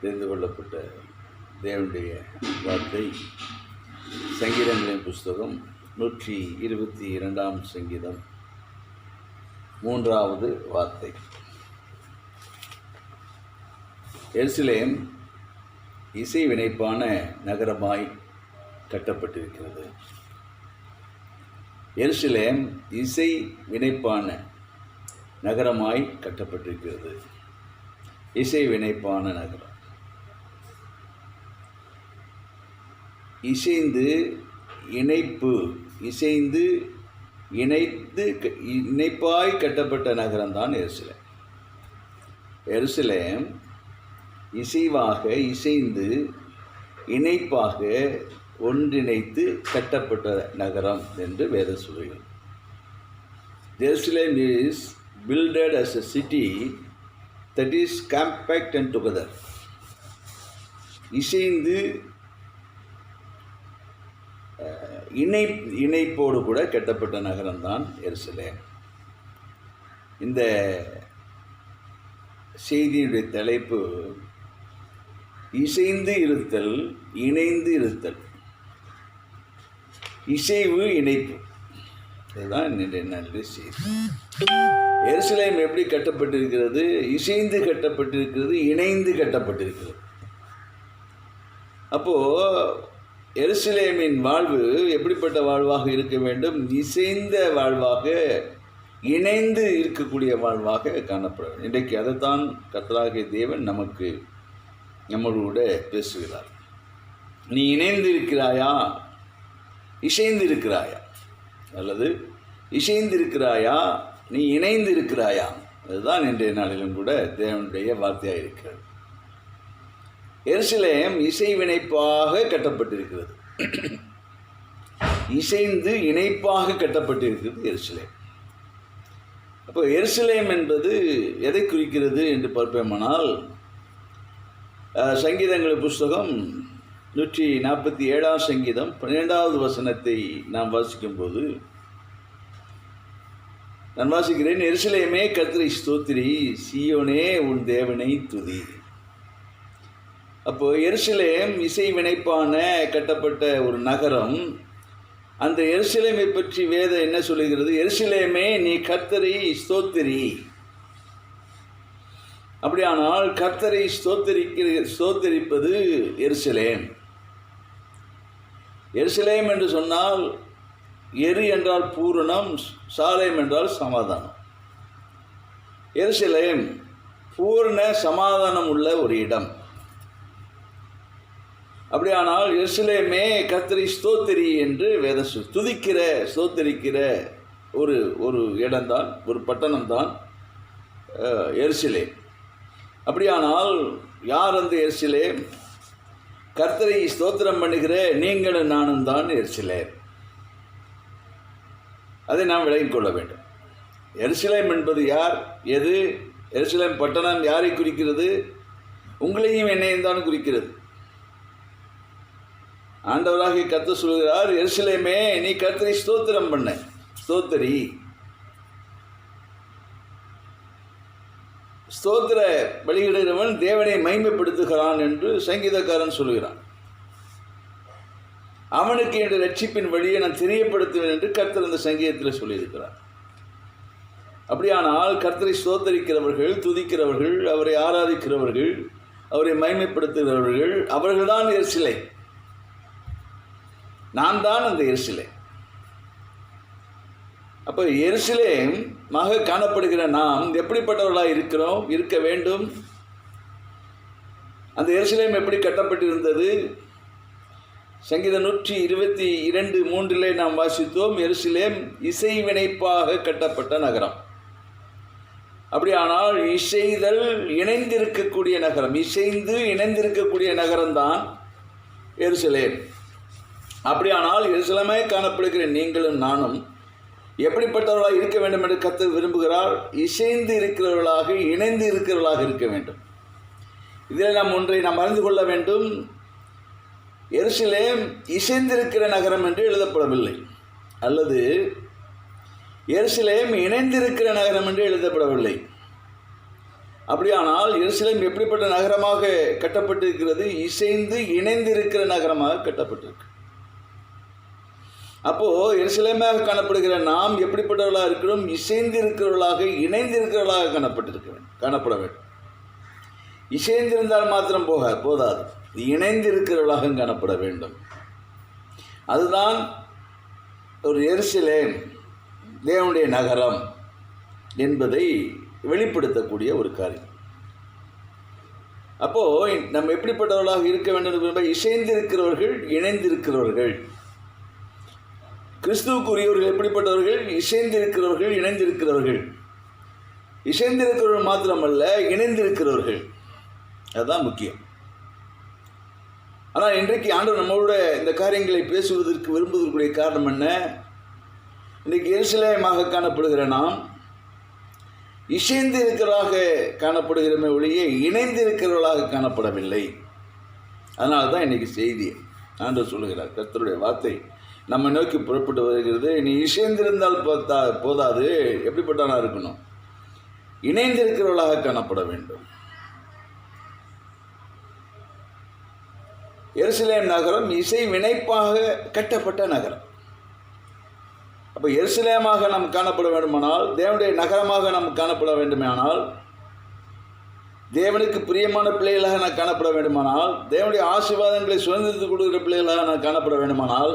தெரிந்து கொள்ளப்பட்ட தேவனுடைய வார்த்தை சங்கீதங்களின் புஸ்தகம் 122 சங்கீதம் 3வது வார்த்தை. எருசலேம் இசை வினைப்பான நகரமாய் கட்டப்பட்டிருக்கிறது. எருசலேம் இசை வினைப்பான நகரமாய் கட்டப்பட்டிருக்கிறது. இசை வினைப்பான நகரம். இசைந்து இணைப்பாய் கட்டப்பட்ட நகரம்தான் எருசலேம். எருசலேம் இசைந்து இணைப்பாக ஒன்றிணைத்து கட்டப்பட்ட நகரம் என்று வேதம் சொல்கிறது. Jerusalem is builded as a city that is compact and together. இசைந்து இணைப்போடு கூட கட்டப்பட்ட நகரம்தான் எருசலேம். இந்த செய்தியுடைய தலைப்பு இசைந்து இருத்தல், இணைந்து இருத்தல், இசைவு, இணைப்பு. இதுதான் இன்றைய நாளில் செய்தி. எருசலேம் எப்படி கட்டப்பட்டிருக்கிறது? இசைந்து கட்டப்பட்டிருக்கிறது, இணைந்து கட்டப்பட்டிருக்கிறது. அப்போது எருசலேமின் வாழ்வு எப்படிப்பட்ட வாழ்வாக இருக்க வேண்டும்? இசைந்த வாழ்வாக, இணைந்து இருக்கக்கூடிய வாழ்வாக காணப்பட வேண்டும். இன்றைக்கு அதைத்தான் கர்த்தராகிய தேவன் நம்மளோட பேசுகிறார். நீ இணைந்து இருக்கிறாயா, இசைந்து இருக்கிறாயா? அல்லது இசைந்து இருக்கிறாயா, நீ இணைந்து இருக்கிறாயா? அதுதான் இன்றைய நாளிலும் கூட தேவனுடைய வார்த்தையாக இருக்கிறது. எருசலேம் இசை வினைப்பாக கட்டப்பட்டிருக்கிறது. இசைந்து இணைப்பாக கட்டப்பட்டிருக்கிறது எருசலேம். அப்போ எருசலேம் என்பது எதை குறிக்கிறது என்று பார்ப்போமானால், சங்கீதங்கள் புஸ்தகம் 147 சங்கீதம் 12வது வசனத்தை நாம் வாசிக்கும்போது, நான் வாசிக்கிறேன், எருசலேமே கர்த்தரை ஸ்தோத்திரி, சீயோனே உன் தேவனை துதி. அப்போது எருசலேம் இசை வினைப்பான கட்டப்பட்ட ஒரு நகரம். அந்த எருசலேமை பற்றி வேதம் என்ன சொல்லுகிறது? எருசலேமே நீ கர்த்தரை ஸ்தோத்திரி. அப்படியானால் கர்த்தரை ஸ்தோத்தரிப்பது எருசலேம். எருசலேம் என்று சொன்னால் எரு என்றால் பூரணம், சாலேம் என்றால் சமாதானம். எருசலேம் பூரண சமாதானம் உள்ள ஒரு இடம். அப்படியானால் எருசலேமே கர்த்தரை ஸ்தோத்திரி என்று வேதம் ஸ்தோத்தரிக்கிற ஒரு இடம்தான், ஒரு பட்டணம்தான் எருசலேம். அப்படியானால் யார் அந்த எருசலேம்? கர்த்தரை ஸ்தோத்திரம் பண்ணுகிற நீங்களும் நானும் தான் எருசலேம். அதை நாம் விளங்கிக் கொள்ள வேண்டும். எருசலேம் என்பது யார், எது? எருசலேம் பட்டணம் யாரை குறிக்கிறது? உங்களையும் என்னையும் தான் குறிக்கிறது. ஆண்டவராகிய கர்த்தர் சொல்கிறார், எருசலேமே நீ கர்த்தரை ஸ்தோத்திரம் பண்ண, ஸ்தோத்திரி. ஸ்தோத்திர பலியிடுகிறவன் தேவனை மகிமைப்படுத்துகிறான் என்று சங்கீதக்காரன் சொல்கிறான். அவனுக்கு என்ற ரட்சிப்பின் வழியை நான் தெரியப்படுத்துவேன் என்று கர்த்தர் அந்த சங்கீதத்தில் சொல்லியிருக்கிறார். அப்படியானால் கர்த்தரை ஸ்தோத்தரிக்கிறவர்கள், துதிக்கிறவர்கள், அவரை ஆராதிக்கிறவர்கள், அவரை மகிமைப்படுத்துகிறவர்கள், அவர்கள்தான் எருசலேம். நான் தான் அந்த எருசலேம். அப்போ எருசலேம் காணப்படுகிற நாம் எப்படிப்பட்டவர்களாக இருக்க வேண்டும்? அந்த எருசலேம் எப்படி கட்டப்பட்டிருந்தது? சங்கீதம் 122:3 நாம் வாசித்தோம், எருசலேம் இசை வினைப்பாக கட்டப்பட்ட நகரம். அப்படியானால் இசைதல் இணைந்திருக்கக்கூடிய நகரம், இசைந்து இணைந்திருக்கக்கூடிய நகரம்தான் எருசலேம். அப்படியானால் எருசலேமே காணப்படுகிற நீங்களும் நானும் எப்படிப்பட்டவர்களாக இருக்க வேண்டும் என்று கர்த்தர் விரும்புகிறார்? இசைந்து இருக்கிறவர்களாக, இணைந்து இருக்கிறவர்களாக இருக்க வேண்டும். இதில் நாம் ஒன்றை அறிந்து கொள்ள வேண்டும். எருசலேம் இசைந்திருக்கிற நகரம் என்று எழுதப்படவில்லை, அல்லது எருசலேம் இணைந்திருக்கிற நகரம் என்று எழுதப்படவில்லை. அப்படியானால் எருசலேம் எப்படிப்பட்ட நகரமாக கட்டப்பட்டிருக்கிறது? இசைந்து இணைந்திருக்கிற நகரமாக கட்டப்பட்டிருக்கு. அப்போ எருசலேமாக காணப்படுகிற நாம் எப்படிப்பட்டவர்களாக இருக்கிறோம்? இசைந்து இருக்கிறவர்களாக, இணைந்திருக்கிறவர்களாக காணப்பட வேண்டும். இசைந்திருந்தால் மாத்திரம் போதாது, இணைந்திருக்கிறவர்களாக காணப்பட வேண்டும். அதுதான் ஒரு எருசலேம் தேவனுடைய நகரம் என்பதை வெளிப்படுத்தக்கூடிய ஒரு காரியம். அப்போ நம்ம எப்படிப்பட்டவர்களாக இருக்க வேண்டும்? இசைந்திருக்கிறவர்கள், இணைந்திருக்கிறவர்கள். கிறிஸ்துவுக்குரியவர்கள் எப்படிப்பட்டவர்கள்? இசைந்திருக்கிறவர்கள், இணைந்திருக்கிறவர்கள். இசைந்திருக்கிறவர்கள் மாத்திரமல்ல, இணைந்திருக்கிறவர்கள். அதுதான் முக்கியம். ஆனால் இன்றைக்கு ஆண்டவர் நம்மளோட இந்த காரியங்களை பேசுவதற்கு விரும்புவதற்குரிய காரணம் என்ன? இன்றைக்கு எருசலேமாக காணப்படுகிற நாம் இசைந்து இருக்கிறவர்களாக காணப்படுகிறமே ஒழிய இணைந்து இருக்கிறவர்களாக காணப்படவில்லை. அதனால தான் இன்றைக்கி செய்தி ஆண்டவர் சொல்லுகிறார், கர்த்தருடைய வார்த்தை நம்ம நோக்கி புறப்பட்டு வருகிறது. நீ இசைந்திருந்தால் போதாது, எப்படிப்பட்டவனா இருக்கணும்? இணைந்திருக்கிறவர்களாக காணப்பட வேண்டும். எருசலேம் நகரம் இசை வினைப்பாக கட்டப்பட்ட நகரம். அப்போ எருசலேமாக நாம் காணப்பட வேண்டுமானால், தேவனுடைய நகரமாக நாம் காணப்பட வேண்டுமானால், தேவனுக்கு பிரியமான பிள்ளைகளாக நான் காணப்பட வேண்டுமானால், தேவனுடைய ஆசீர்வாதங்களை சுதந்திரத்து கொடுக்கிற பிள்ளைகளாக நான் காணப்பட வேண்டுமானால்,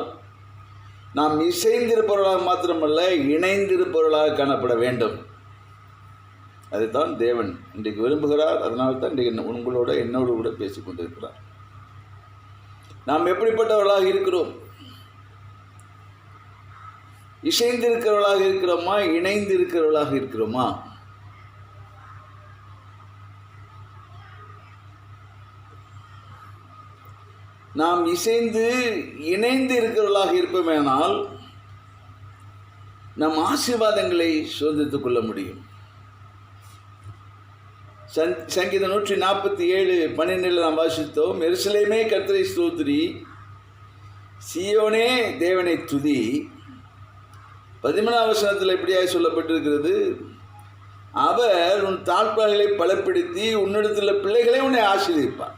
நாம் இசைந்திருப்பவர்களாக மாத்திரமல்ல, இணைந்திருப்பவர்களாக காணப்பட வேண்டும். அதைத்தான் தேவன் இன்றைக்கு விரும்புகிறார். அதனால தான் இன்றைக்கு உங்களோட என்னோடு கூட பேசிக்கொண்டிருக்கிறார். நாம் எப்படிப்பட்டவர்களாக இருக்கிறோம்? இசைந்திருக்கிறவர்களாக இருக்கிறோமா? இணைந்து இருக்கிறவர்களாக இருக்கிறோமா? நாம் இசைந்து இணைந்து இருக்கிறவர்களாக இருப்போமேனால் நம் ஆசீர்வாதங்களை சுதந்திரத்துக் கொள்ள முடியும். சங்கீதம் 147:12 நாம் வாசித்தோம். எருசலேமே கர்த்தரை ஸ்தோத்திரி, சீயோனே தேவனை துதி. 13ஆம் வசனத்தில் எப்படியாக சொல்லப்பட்டிருக்கிறது? அவர் உன் தாழ்பாள்களை பலப்படுத்தி உன்னிடத்தில் பிள்ளைகளை உன்னை ஆசீர்வதிப்பார்.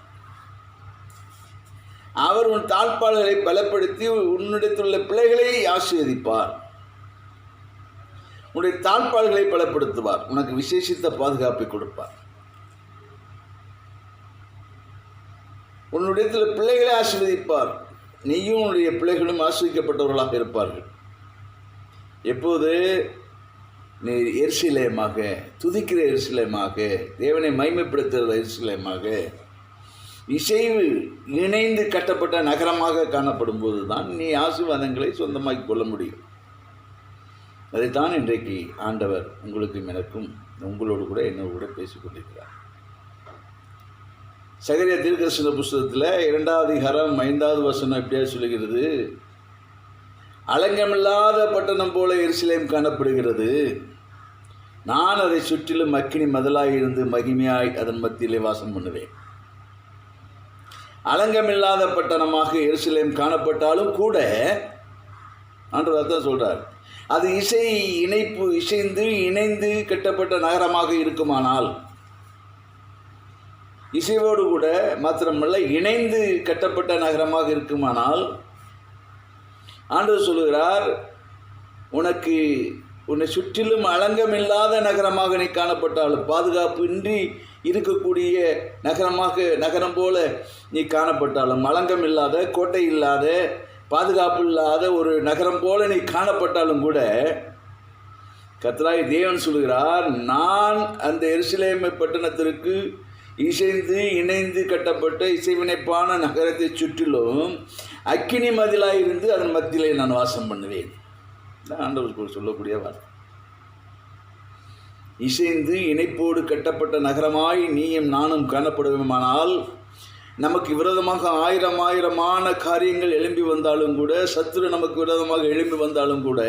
அவர் உன் தாழ்பாள்களை பலப்படுத்தி உன்னிடத்துள்ள பிள்ளைகளை ஆசீர்வதிப்பார். உன்னுடைய தாழ்பாள்களை பலப்படுத்துவார். உனக்கு விசேஷித்த பாதுகாப்பை கொடுப்பார். உன்னுடைய பிள்ளைகளை ஆசீர்வதிப்பார். நீயும் உன்னுடைய பிள்ளைகளும் ஆசீர்வதிக்கப்பட்டவர்களாக இருப்பார்கள். எப்போது? நீ எருசலேமாக, துதிக்கிற எருசலேமாக, தேவனை மைமைப்படுத்துகிற எருசலேமாக, இசைவு இணைந்து கட்டப்பட்ட நகரமாக காணப்படும் போது தான் நீ ஆசீர்வாதங்களை சொந்தமாக்கி கொள்ள முடியும். அதைத்தான் இன்றைக்கு ஆண்டவர் உங்களுக்கும் எனக்கும் உங்களோடு கூட என்னோடு கூட பேசிக்கொண்டிருக்கிறார். சகரியா தீர்க்கதரிசன புஸ்தகத்தில் 2ஆம் அதிகாரம் 5வது வசனம் எப்படியா சொல்லுகிறது? அலங்கமில்லாத பட்டணம் போல எருசலேம் காணப்படுகிறது. நான் அதை சுற்றிலும் அக்கினி மதலாயிருந்து மகிமையாய் அதன் மத்தியிலே வாசம் பண்ணுவேன். அலங்கமில்லாத பட்டணமாக எருசலேம் காணப்பட்டாலும் கூட ஆண்டவர் தான் சொல்றார், அது இசைந்து இணைந்து கட்டப்பட்ட நகரமாக இருக்குமானால், இசையோடு கூட மாத்திரமல்ல இணைந்து கட்டப்பட்ட நகரமாக இருக்குமானால், ஆண்டவர் சொல்லுகிறார், உன்னை சுற்றிலும் அலங்கமில்லாத நகரமாக நீ காணப்பட்டாலும், பாதுகாப்பு இன்றி இருக்கக்கூடிய நகரம் போல நீ காணப்பட்டாலும், அலங்கம் இல்லாத, கோட்டை இல்லாத, பாதுகாப்பு இல்லாத ஒரு நகரம் போல நீ காணப்பட்டாலும் கூட, கர்த்தராகிய தேவன் சொல்லுகிறார், நான் அந்த எருசலேம் பட்டணத்திற்கு இசைந்து இணைந்து கட்டப்பட்ட இசைவினைப்பான நகரத்தை சுற்றிலும் அக்கினி மதிலாயிருந்து அதன் மத்தியிலே நான் வாசம் பண்ணுவேன். ஆண்டவர் சொல்லக்கூடிய வார்த்தை. இசைந்து இணைப்போடு கட்டப்பட்ட நகரமாய் நீயும் நானும் காணப்படுவோமானால், நமக்கு விரோதமாக ஆயிரமான காரியங்கள் எழும்பி வந்தாலும் கூட, சத்துரு நமக்கு விரோதமாக எழும்பி வந்தாலும் கூட,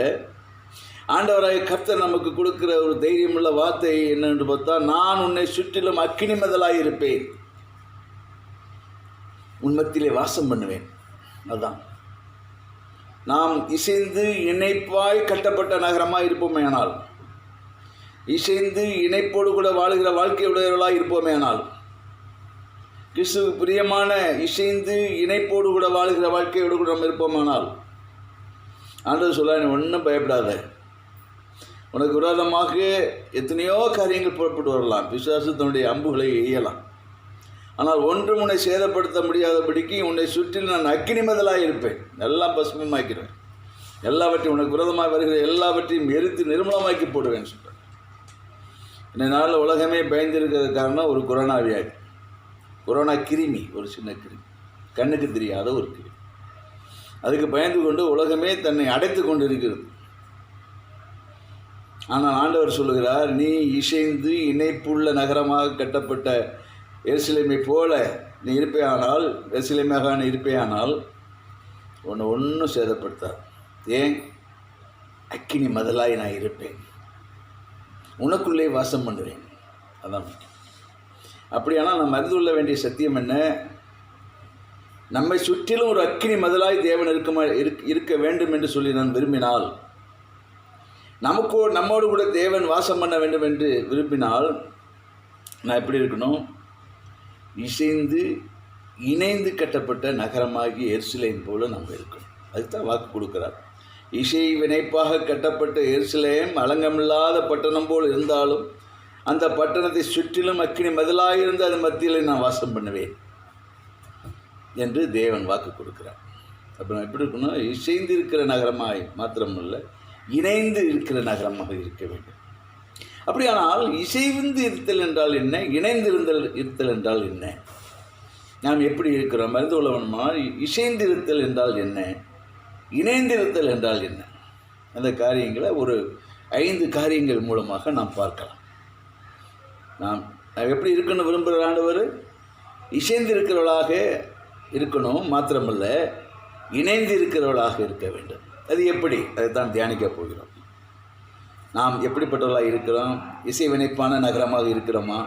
ஆண்டவராய் கர்த்தர் நமக்கு கொடுக்கிற ஒரு தைரியமுள்ள வார்த்தை என்னென்று பார்த்தா, நான் உன்னை சுற்றிலும் அக்கினி மதலாய் இருப்பேன், உன்மத்திலே வாசம் பண்ணுவேன். அதுதான் நாம் இசைந்து இணைப்பாய் கட்டப்பட்ட நகரமாய் இருப்போமேயானால், இசைந்து இணைப்போடு கூட வாழுகிற வாழ்க்கையுடையவர்களாக இருப்போமே. ஆனால் கிறிஸ்துவுக்கு பிரியமான இசைந்து இணைப்போடு கூட வாழுகிற வாழ்க்கையோடு கூட நம்ம இருப்போமானால் ஆண்டவர் சொல்ல, நீ ஒன்றும் பயப்படாத. உனக்கு விரோதமாக எத்தனையோ காரியங்கள் புறப்பட்டு வரலாம், பிசாசத்தினுடைய அம்புகளை எய்யலாம். ஆனால் ஒன்றும் உன்னை சேதப்படுத்த முடியாதபடிக்கு உன்னை சுற்றில் நான் அக்கினி மதலாக இருப்பேன், எல்லாம் பசுமமாக்கிறேன், எல்லாவற்றையும் உனக்கு விரோதமாக வருகிற எல்லாவற்றையும் எரித்து நிர்மூலமாக்கி போடுவேன்னு சொல்கிறேன். இந்த நாளில் உலகமே பயந்திருக்கிறது காரணம் ஒரு கொரோனா வியாதி, கொரோனா கிருமி, ஒரு சின்ன கிருமி, கண்ணுக்கு தெரியாத ஒரு கிருமி. அதுக்கு பயந்து கொண்டு உலகமே தன்னை அடைத்து கொண்டு இருக்கிறது. ஆனால் ஆண்டவர் சொல்லுகிறார், நீ இசைந்து இணைப்புள்ள நகரமாக கட்டப்பட்ட எருசலேமை போல நீ இருப்பேயானால், எருசலேமாக நீ இருப்பேயானால் உன்னை ஒன்றும் சேதப்படுத்தார். ஏன்? அக்கினி மதலாய் நான் இருப்பேன், உனக்குள்ளே வாசம் பண்ணுவேன். அதான் அப்படியானால் நாம் அறிந்து கொள்ள வேண்டிய சத்தியம் என்ன? நம்மை சுற்றிலும் ஒரு அக்கினி மதலாய் தேவன் இருக்க வேண்டும் என்று சொல்லி நான் விரும்பினால், நம்மோடு கூட தேவன் வாசம் பண்ண வேண்டும் என்று விரும்பினால் நான் எப்படி இருக்கணும்? இசைந்து இணைந்து கட்டப்பட்ட நகரமாகி எருசலேம் போல நம்ம இருக்கணும். அதுதான் வாக்கு கொடுக்கிறார். இசை வினைப்பாக கட்டப்பட்ட எருசலேம் அலங்கமில்லாத பட்டணம் போல் இருந்தாலும் அந்த பட்டணத்தை சுற்றிலும் அக்கினி மதலாயிருந்து அது மத்தியில் நான் வாசம் பண்ணுவேன் என்று தேவன் வாக்கு கொடுக்கிறார். அப்போ நான் எப்படி இருக்கணும்? இசைந்து இருக்கிற நகரமாய் மாத்திரமல்ல, இணைந்து இருக்கிற நகரமாக இருக்க வேண்டும். அப்படியானால் இசைந்து இருத்தல் என்றால் என்ன? இணைந்து இருத்தல் என்றால் என்ன? நாம் எப்படி இருக்கிறோம்? அறிந்து கொள்ளணுமா? இசைந்து இருத்தல் என்றால் என்ன? இணைந்திருத்தல் என்றால் என்ன? அந்த காரியங்களை ஒரு 5 காரியங்கள் மூலமாக நாம் பார்க்கலாம். நாம் எப்படி இருக்கணும் விரும்புகிற ஆண்டவர்? இசைந்து இருக்கிறவளாக இருக்கணும், மாத்திரமல்ல இணைந்து இருக்கிறவளாக இருக்க வேண்டும். அது எப்படி? அதைத்தான் தியானிக்க போகிறோம். நாம் எப்படிப்பட்டவர்களாக இருக்கிறோம்? இசை வினைப்பான நகரமாக இருக்கிறோமா,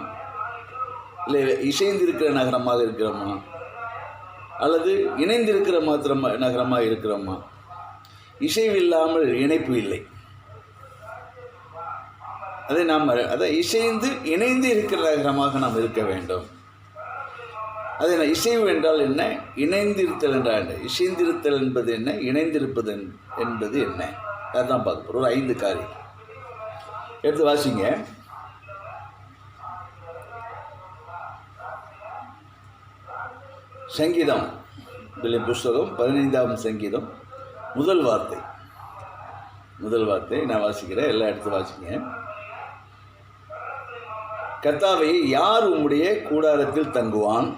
இல்லை இசைந்து இருக்கிற நகரமாக இருக்கிறோமா, அல்லது இணைந்திருக்கிற நகரமாக இருக்கிறோமா? இசைவு இல்லாமல் இணைப்பு இல்லை. அதை இசைந்து இணைந்து இருக்கிற நகரமாக நாம் இருக்க வேண்டும். அது என்ன? இசைவு என்றால் என்ன? இணைந்திருத்தல் என்றால் என்ன? இசைந்திருத்தல் என்பது என்ன? இணைந்திருப்பது என்பது என்ன? அதுதான் பார்க்க போகிறோம். ஒரு 5 காரியம் எடுத்து வாசிங்க. சங்கீதம் புஸ்தகம் 15ஆம் சங்கீதம் முதல் வார்த்தை நான் வாசிக்கிறேன், எல்லாம் எடுத்து வாசிங்க. கர்த்தாவே, யார் உம்முடைய கூடாரத்தில் தங்குவான்?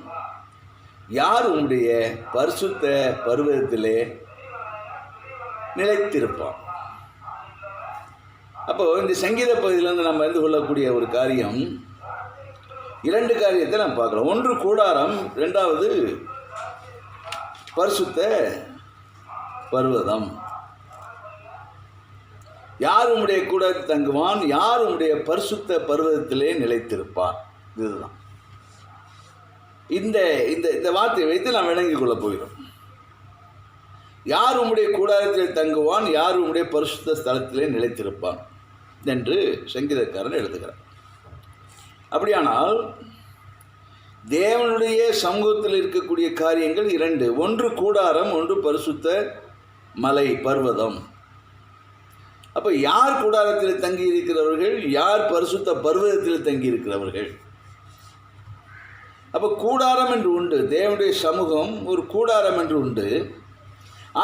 யார் உம்முடைய பரிசுத்த பர்வதத்திலே நிலைத்திருப்பான்? அப்போ இந்த சங்கீத பகுதியிலிருந்து நம்ம அறிந்து கொள்ளக்கூடிய ஒரு காரியம், 2 காரியத்தை நாம் பார்க்கலாம். ஒன்று கூடாரம், 2வது பரிசுத்த பர்வதம். யார் உம்முடைய கூடாரத்தில் தங்குவான்? யார் உம்முடைய பரிசுத்த பர்வதத்திலே நிலைத்திருப்பான்? இதுதான் இந்த இந்த வார்த்தையை வைத்து நாம் விளங்கிக் கொள்ளப் போகிறோம். யார் உம்முடைய கூடாரத்தில் தங்குவான்? யார் உம்முடைய பரிசுத்த ஸ்தலத்திலே நிலைத்திருப்பான் என்று சங்கீதக்காரன் எழுதுகிறார். அப்படியானால் தேவனுடைய சமூகத்தில் இருக்கக்கூடிய காரியங்கள் 2. ஒன்று கூடாரம், ஒன்று பரிசுத்த மலை பர்வதம். அப்போ யார் கூடாரத்தில் தங்கி இருக்கிறவர்கள்? யார் பரிசுத்த பர்வதத்தில் தங்கி இருக்கிறவர்கள்? அப்போ கூடாரம் என்று உண்டு, தேவனுடைய சமூகம் ஒரு கூடாரம் என்று உண்டு.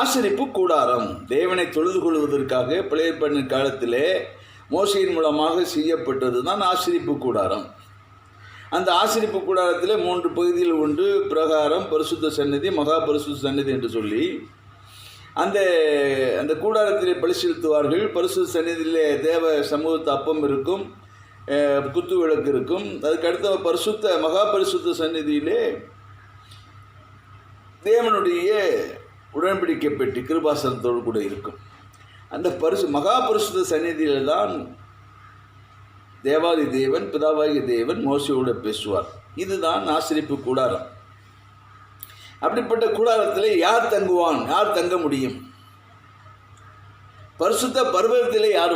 ஆசரிப்பு கூடாரம் தேவனை தொழுது கொள்வதற்காக பழைய ஏற்பாட்டு காலத்திலே மோசையின் மூலமாக செய்யப்பட்டது தான் ஆசரிப்பு கூடாரம். அந்த ஆசரிப்பு கூடாரத்தில் 3 பகுதிகள் உண்டு. பிரகாரம், பரிசுத்த சந்நிதி, மகா பரிசுத்த சந்நிதி என்று சொல்லி அந்த கூடாரத்திலே பலி செலுத்துவார்கள். பரிசுத்த சந்நிதியிலே தேவ சமூகத்து அப்பம் இருக்கும், குத்து விளக்கு இருக்கும். அதுக்கடுத்த மகா பரிசுத்த சந்நிதியிலே தேவனுடைய உடன்படிக்கை பெட்டி கிருபாசனத்தோடு கூட இருக்கும். அந்த மகா பரிசுத்த சந்நிதியில் தான் தேவாதி தேவன், பிதாவாகிய தேவன் மோசையோடு பேசுவார். இதுதான் ஆசரிப்பு கூடாரம். அப்படிப்பட்ட கூடாரத்தில் யார் தங்குவான்? யார் தங்க முடியும்? பரிசுத்த பர்வதத்திலே யார்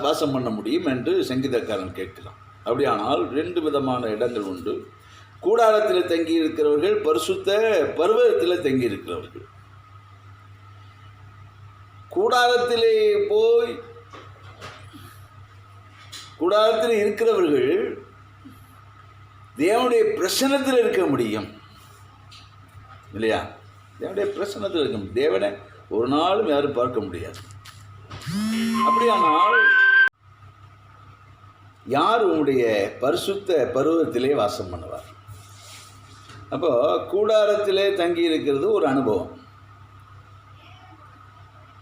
வாசம் பண்ண முடியும் என்று சங்கீதக்காரன் கேட்கிறான். அப்படியானால் 2 விதமான இடங்கள் உண்டு. கூடாரத்தில் தங்கி இருக்கிறவர்கள், பரிசுத்த பர்வதத்தில் தங்கி இருக்கிறவர்கள். கூடாரத்திலே போய் கூடாரத்தில் இருக்கிறவர்கள் தேவனுடைய பிரசன்னத்தில் இருக்க முடியும் இல்லையா? தேவனுடைய பிரசன்னத்தில் இருக்க முடியும். தேவனை ஒரு நாளும் யாரும் பார்க்க முடியாது. அப்படியானால் யார் உங்களுடைய பரிசுத்த பருவத்திலே வாசம் பண்ணுவார்? அப்போ கூடாரத்திலே தங்கி இருக்கிறது ஒரு அனுபவம்.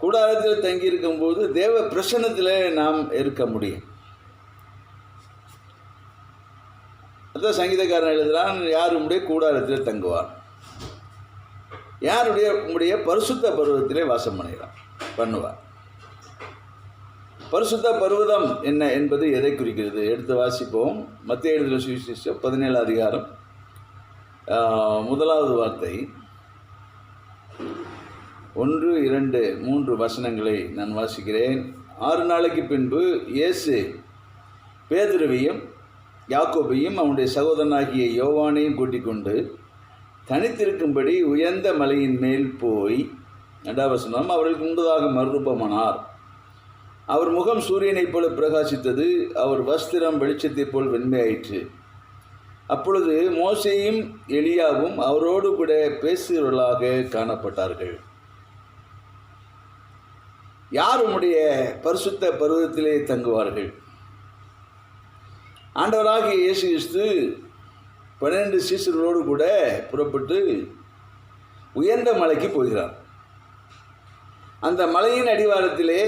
கூடாரத்தில் தங்கி இருக்கும்போது தேவ பிரசன்னத்தில் நாம் இருக்க முடியும். அதான் சங்கீதக்காரன் எழுதுகிறான், யார் உங்களுடைய கூடாரத்தில் தங்குவார், யாருடைய உங்களுடைய பரிசுத்த பருவத்திலே வாசம் பண்ணுவார். பரிசுத்த பர்வதம் என்ன என்பது எதை குறிக்கிறது? எடுத்து வாசிப்போம். மத்தேயு எழுதின சுவிசேஷம் 17 அதிகாரம் 1வது வார்த்தை, 1, 2, 3 வசனங்களை நான் வாசிக்கிறேன். 6 நாளைக்கு பின்பு இயேசு பேதுருவையும் யாக்கோபையும் அவனுடைய சகோதரனாகிய யோவானையும் கூட்டிக் கொண்டு தனித்திருக்கும்படி உயர்ந்த மலையின் மேல் போய், 2வது வசனம், அவர்களுக்கு முன்பதாக மறுரூபமானார். அவர் முகம் சூரியனைப் போல பிரகாசித்தது, அவர் வஸ்திரம் வெளிச்சத்தைப் போல் வெண்மையாயிற்று. அப்பொழுது மோசேயும் எலியாவும் அவரோடு கூட பேசுகிறவர்களாக காணப்பட்டார்கள். யார் உம்முடைய பரிசுத்த பருவத்திலே தங்குவார்கள்? ஆண்டவராகிய இயேசு கிறிஸ்து 12 சீசர்களோடு கூட புறப்பட்டு உயர்ந்த மலைக்கு போகிறார். அந்த மலையின் அடிவாரத்திலே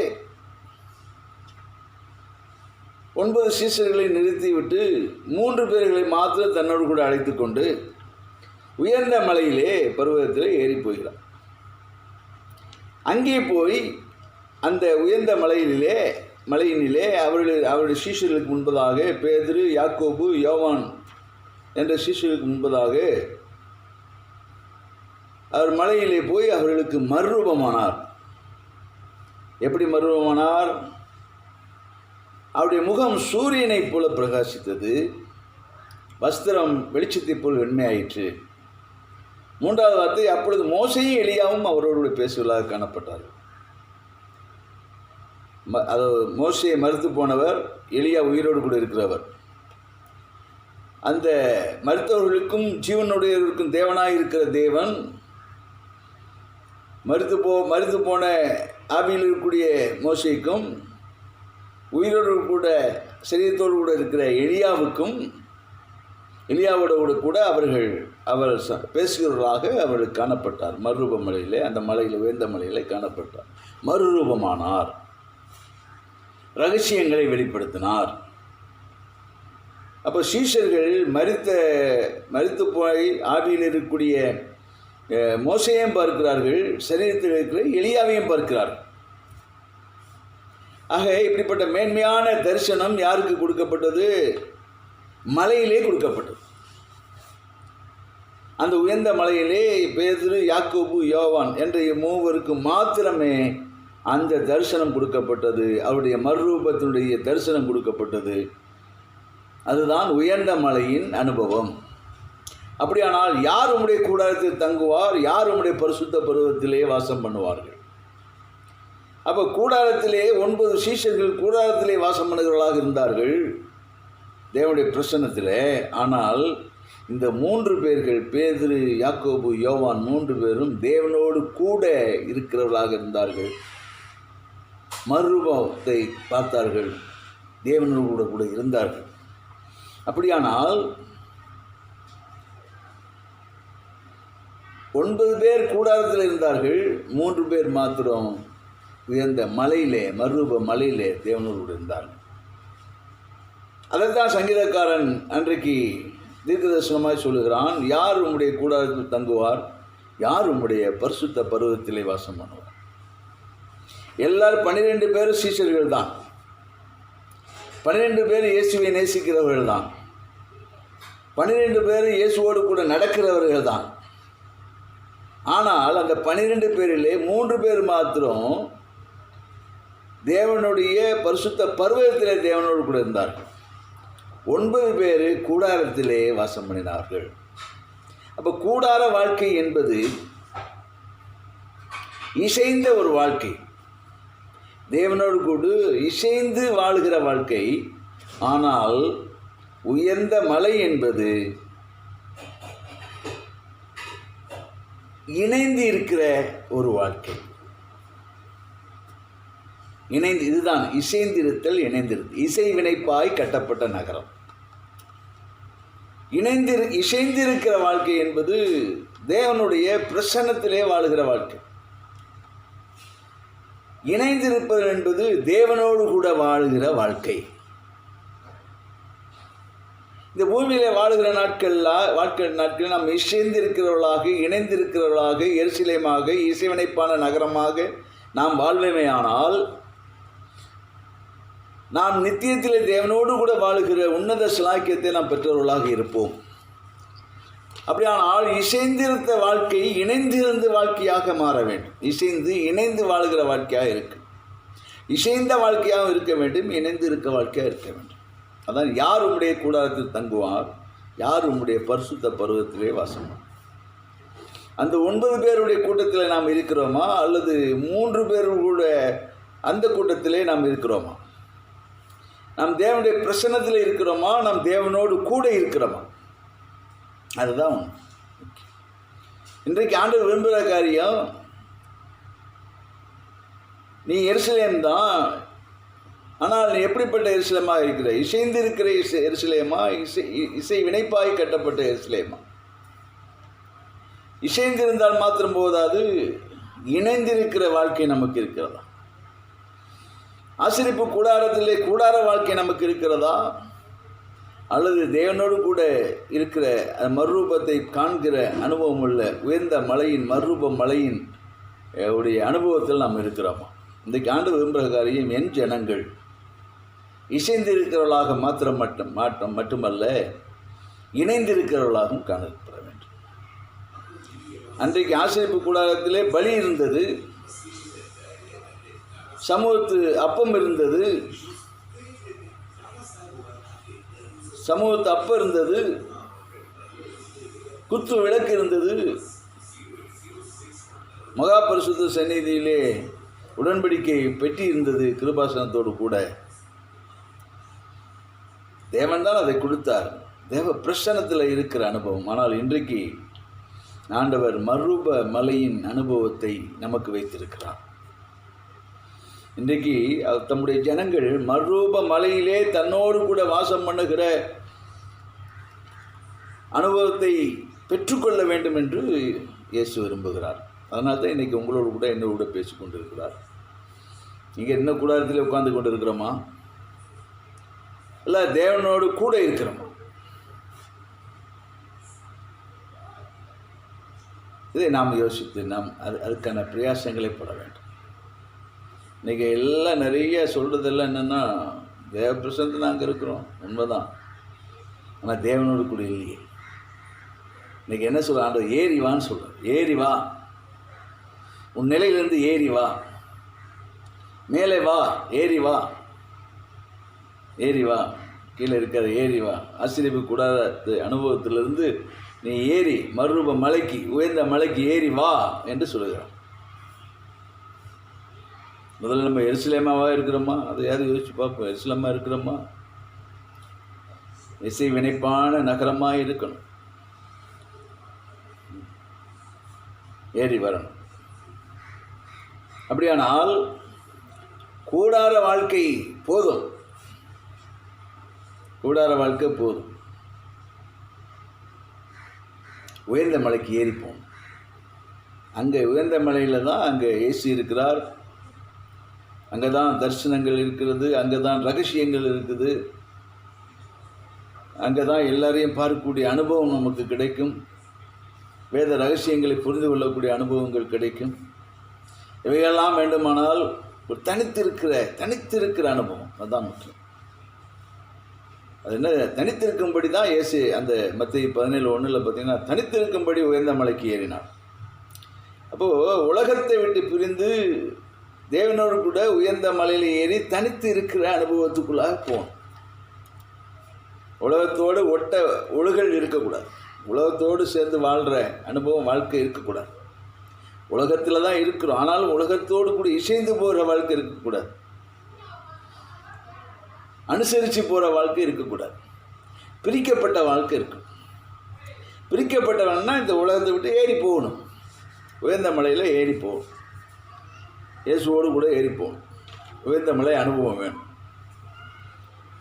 9 சீசர்களை நிறுத்திவிட்டு 3 பேர்களை மாத்திரம் தன்னோடு கூட அழைத்து கொண்டு உயர்ந்த மலையிலே பருவதத்தில் ஏறி போகிறார். அங்கே போய் அந்த உயர்ந்த மலையினிலே அவருடைய சீஷர்களுக்கு முன்பதாக பேதுரு, யாக்கோபு, யோவான் என்ற சீஷர்களுக்கு முன்பதாக அவர் மலையிலே போய் அவர்களுக்கு மறுரூபமானார். எப்படி மறுரூபமானார்? அவருடைய முகம் சூரியனைப் போல பிரகாசித்தது, வஸ்திரம் வெளிச்சத்தைப் போல் வெண்மையாயிற்று. 3வது வார்த்தை, அப்பொழுது மோசேயும் எலியாவும் அவரோடு பேசுவதாக காணப்பட்டார்கள். அது மோசே மரித்து போனவர், எலியா உயிரோடு கூட இருக்கிறவர். அந்த மரித்தவர்களுக்கும் ஜீவனுடையவர்களுக்கும் தேவனாக இருக்கிற தேவன் மரித்து போன ஆவியில் இருக்கக்கூடிய மோசேக்கும் உயிரோடு கூட சரீரத்தோடு கூட இருக்கிற எலியாவோடு கூட அவர் பேசுகிறவர்களாக அவர்கள் காணப்பட்டார். மறுரூப மலையிலே, அந்த மலையில் உயர்ந்த மலையிலே காணப்பட்டார். மறுரூபமானார், ரகசியங்களை வெளிப்படுத்தினார். அப்போ சீஷர்கள் மரித்து போய் ஆவியில் இருக்கக்கூடிய மோசேயையும் பார்க்கிறார்கள், சரீரத்தில் இருக்கிற எலியாவையும் பார்க்கிறார்கள். ஆக இப்படிப்பட்ட மேன்மையான தரிசனம் யாருக்கு கொடுக்கப்பட்டது? மலையிலே கொடுக்கப்பட்டது. அந்த உயர்ந்த மலையிலே பேதுரு, யாக்கோபு, யோவான் என்ற 3 மாத்திரமே அந்த தரிசனம் கொடுக்கப்பட்டது. அவருடைய மறுரூபத்தினுடைய தரிசனம் கொடுக்கப்பட்டது. அதுதான் உயர்ந்த மலையின் அனுபவம். அப்படியானால் யார் உம்முடைய கூடாரத்தில் தங்குவார்? யார் உம்முடைய பரிசுத்த பருவத்திலே வாசம் பண்ணுவார்கள்? அப்போ கூடாரத்திலே 9 சீஷர்கள் கூடாரத்திலே வாசம் பண்ணுகிறவர்களாக இருந்தார்கள் தேவனுடைய பிரசன்னத்திலே. ஆனால் இந்த 3 பேர்கள், பேதுரு, யாக்கோபு, யோவான் 3 பேரும் தேவனோடு கூட இருக்கிறவர்களாக இருந்தார்கள். மறுரூபத்தை பார்த்தார்கள், தேவனோடு கூட இருந்தார்கள். அப்படியானால் 9 பேர் கூடாரத்தில் இருந்தார்கள், 3 பேர் மாத்திரம் உயர்ந்த மலையிலே, மறுரூப மலையிலே தேவனோடு இருந்தார்கள். அதைத்தான் சங்கீதக்காரன் அன்றைக்கு தீர்க்கதரிசனமாய் சொல்லுகிறான், யார் உம்முடைய கூடாரத்தில் தங்குவார்? யார் உம்முடைய பரிசுத்த பருவத்திலே வாசம் பண்ணுவார்? எல்லாரும் 12 பேர் சீஷர்கள் தான். 12 பேர் இயேசுவை நேசிக்கிறவர்கள் தான். 12 பேர் இயேசுவோடு கூட நடக்கிறவர்கள் தான். ஆனால் அந்த 12 பேரிலே 3 பேர் மாத்திரம் தேவனுடைய பரிசுத்த பர்வதத்திலே தேவனோடு கூட இருந்தார்கள். 9 பேர் கூடாரத்திலே வாசம் பண்ணினார்கள். அப்போ கூடார வாழ்க்கை என்பது இசைந்த ஒரு வாழ்க்கை, தேவனோடு கூட இசைந்து வாழுகிற வாழ்க்கை. ஆனால் உயர்ந்த மலை என்பது இணைந்து இருக்கிற ஒரு வாழ்க்கை. இணைந்து, இதுதான் இசைந்திருத்தல், இணைந்திருத்தல். இசை வினைப்பாய் கட்டப்பட்ட நகரம். இசைந்திருக்கிற வாழ்க்கை என்பது தேவனுடைய பிரசன்னத்திலே வாழுகிற வாழ்க்கை. இணைந்திருப்பது என்பது தேவனோடு கூட வாழுகிற வாழ்க்கை. இந்த பூமியிலே வாழுகிற நாட்களில் நாம் இசைந்திருக்கிறவர்களாக, இணைந்திருக்கிறவர்களாக, எருசலேமாக, இசைவினைப்பான நகரமாக நாம் வாழ்வேமையானால் நாம் நித்தியத்திலே தேவனோடு கூட வாழுகிற உன்னத சிலாக்கியத்தை நாம் பெற்றவர்களாக இருப்போம். அப்படியானால் இசைந்திருந்த வாழ்க்கை இணைந்திருந்த வாழ்க்கையாக மாற வேண்டும். இசைந்து இணைந்து வாழுகிற வாழ்க்கையாக இருக்கு. இசைந்த வாழ்க்கையாக இருக்க வேண்டும், இணைந்து இருக்க வாழ்க்கையாக இருக்க வேண்டும். அதான் யார் உம்முடைய கூடாரத்தில் தங்குவார், யார் உம்முடைய பரிசுத்த பருவத்திலே வாசம். அந்த 9 பேருடைய கூட்டத்தில் நாம் இருக்கிறோமா, அல்லது 3 பேருடைய அந்த கூட்டத்திலே நாம் இருக்கிறோமா? நாம் தேவனுடைய பிரசன்னத்தில் இருக்கிறோமா, நாம் தேவனோடு கூட இருக்கிறோமா? அதுதான் இன்றைக்கு ஆண்டவர் விரும்புகிற காரியம். நீ எருசலேம் தான், ஆனால் நீ எப்படிப்பட்ட எருசலேமாக இருக்கிற? இசைந்திருக்கிற எருசலேமா, இசை வினைப்பாய் கட்டப்பட்ட எருசலேமா? இசைந்திருந்தால் மாத்திரம் போதாது, இணைந்திருக்கிற வாழ்க்கை நமக்கு இருக்கிறதா? ஆசரிப்பு கூடாரத்திலே கூடார வாழ்க்கை நமக்கு இருக்கிறதா, அல்லது தேவனோடு கூட இருக்கிற மறுரூபத்தை காண்கிற அனுபவம் உள்ள உயர்ந்த மலையின் மறுரூப மலையின் உடைய அனுபவத்தில் நாம் இருக்கிறோமா? இன்றைக்கு ஆண்டு விரும்புகிற காரியம், என் ஜனங்கள் இசைந்திருக்கிறவர்களாக மட்டுமல்ல, இணைந்திருக்கிறவர்களாகவும் காணப்பட வேண்டும். அன்றைக்கு ஆசரிப்பு கூடாரத்திலே பலி இருந்தது, சமூகத்து அப்பம் இருந்தது, சமூகத்து அப்பம் இருந்தது, குத்து விளக்கு இருந்தது, மகா பரிசுத்த சந்நிதியிலே உடன்படிக்கை பெட்டி இருந்தது கிருபாசனத்தோடு கூட. தேவன் தான் அதை கொடுத்தார், தேவ பிரசன்னத்தில் இருக்கிற அனுபவம். ஆனால் இன்றைக்கு ஆண்டவர் மறுரூப மலையின் அனுபவத்தை நமக்கு வைத்திருக்கிறார். இன்றைக்கு தம்முடைய ஜனங்கள் மறுரூப மலையிலே தன்னோடு கூட வாசம் பண்ணுகிற அனுபவத்தை பெற்றுக்கொள்ள வேண்டும் என்று இயேசு விரும்புகிறார். அதனால தான் இன்றைக்கி உங்களோடு கூட என்னோடு கூட பேசிக்கொண்டு இருக்கிறார். நீங்கள் என்ன கூடாரத்தில் உட்கார்ந்து கொண்டு இருக்கிறோமா, இல்லை தேவனோடு கூட இருக்கிறோமா? இதை நாம் யோசித்து நாம் அதுக்கான பிரயாசங்களை பட வேண்டும். இன்றைக்கி எல்லாம் நிறைய சொல்கிறதெல்லாம் என்னென்னா, தேவ பிரசன்னத்தில் நாங்கள் இருக்கிறோம், உண்மைதான், ஆனால் தேவனோடு கூட இல்லையே. இன்றைக்கி என்ன சொல்ல, ஆண்டவர் ஏறி வான்னு சொல்கிறார். ஏறி வா, உன் நிலையிலேருந்து ஏறி வா, மேலே வா, ஏறி வா, ஏறி வா, கீழே இருக்கிற ஏறி வா. ஆசீர்வதிப்பு கூடாத அனுபவத்திலிருந்து நீ ஏறி மறுரூப மலைக்கு, உயர்ந்த மலைக்கு ஏறி வா என்று சொல்லுகிறான். முதல்ல நம்ம எருசலேமாவாக இருக்கிறோமா? அதை யாரும் யோசிச்சு பார்ப்போம். எருசலேமாக இருக்கிறோமா? இசை வினைப்பான நகரமாக இருக்கணும், ஏறி வரணும். அப்படியானால் கூடார வாழ்க்கை போதும், கூடார வாழ்க்கை போதும். உயர்ந்த மலைக்கு ஏறிப்போம். அங்கே உயர்ந்த மலையில் தான் அங்கே இயேசு இருக்கிறார், அங்கே தான் தரிசனங்கள் இருக்கிறது, அங்கே தான் ரகசியங்கள் இருக்குது, அங்கே தான் எல்லாரையும் பார்க்கக்கூடிய அனுபவம் நமக்கு கிடைக்கும், வேத ரகசியங்களை புரிந்து கொள்ளக்கூடிய அனுபவங்கள் கிடைக்கும். இவையெல்லாம் வேண்டுமானால் ஒரு தனித்திருக்கிற அனுபவம், அதுதான் முக்கியம். அது என்ன, தனித்திருக்கும்படி தான் இயேசு அந்த மத்தேயு 17:1 பார்த்தீங்கன்னா தனித்திருக்கும்படி உயர்ந்த மலைக்கு ஏறினார். அப்போது உலகத்தை விட்டு பிரிந்து தேவனோடு கூட உயர்ந்த மலையில் ஏறி தனித்து இருக்கிற அனுபவத்துக்குள்ளாக போகணும். உலகத்தோடு ஒழுகல் இருக்கக்கூடாது. உலகத்தோடு சேர்ந்து வாழ்கிற அனுபவம் வாழ்க்கை இருக்கக்கூடாது. உலகத்தில் தான் இருக்கிறோம், ஆனாலும் உலகத்தோடு கூட இசைந்து போகிற வாழ்க்கை இருக்கக்கூடாது. அனுசரித்து போகிற வாழ்க்கை இருக்கக்கூடாது. பிரிக்கப்பட்ட வாழ்க்கை இருக்கும். பிரிக்கப்பட்டவன்னா இந்த உலகத்தை விட்டு ஏறி போகணும். உயர்ந்த மலையில் ஏறி போகணும். இயேசுவோடு கூட ஏறி போகணும். உயர்ந்த மலை அனுபவம் வேணும்.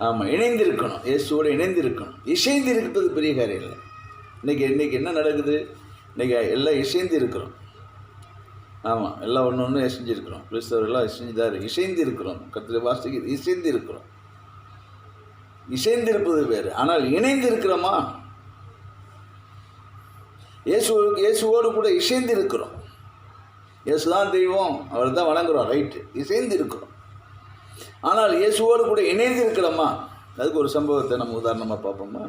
ஆமாம், இணைந்திருக்கணும். இயேசுவோடு இணைந்திருக்கணும். இசைந்து இருக்கிறது பெரிய காரியம் இல்லை. இன்றைக்கி என்ன நடக்குது? இன்றைக்கி எல்லாம் இசைந்து இருக்கிறோம். ஆமாம், எல்லாம் ஒன்று இசைஞ்சிருக்கிறோம். கிறிஸ்தவர்களாக இசைஞ்சுதான் இசைந்து இருக்கிறோம். கர்த்தருடைய வார்த்தைக்கு இசைந்து இருக்கிறோம். இசைந்திருப்பது வேறு, ஆனால் இணைந்து இருக்கிறோமா? இயேசுவோடு கூட இசைந்து இருக்கிறோம். இயேசுதான் தெய்வம், அவர் தான் வணங்குறோம், ரைட்டு, இசைந்து இருக்கிறோம். ஆனால் இயேசுவோடு கூட இணைந்து இருக்கிறோமா? அதுக்கு ஒரு சம்பவத்தை நம்ம உதாரணமாக பார்ப்போமா?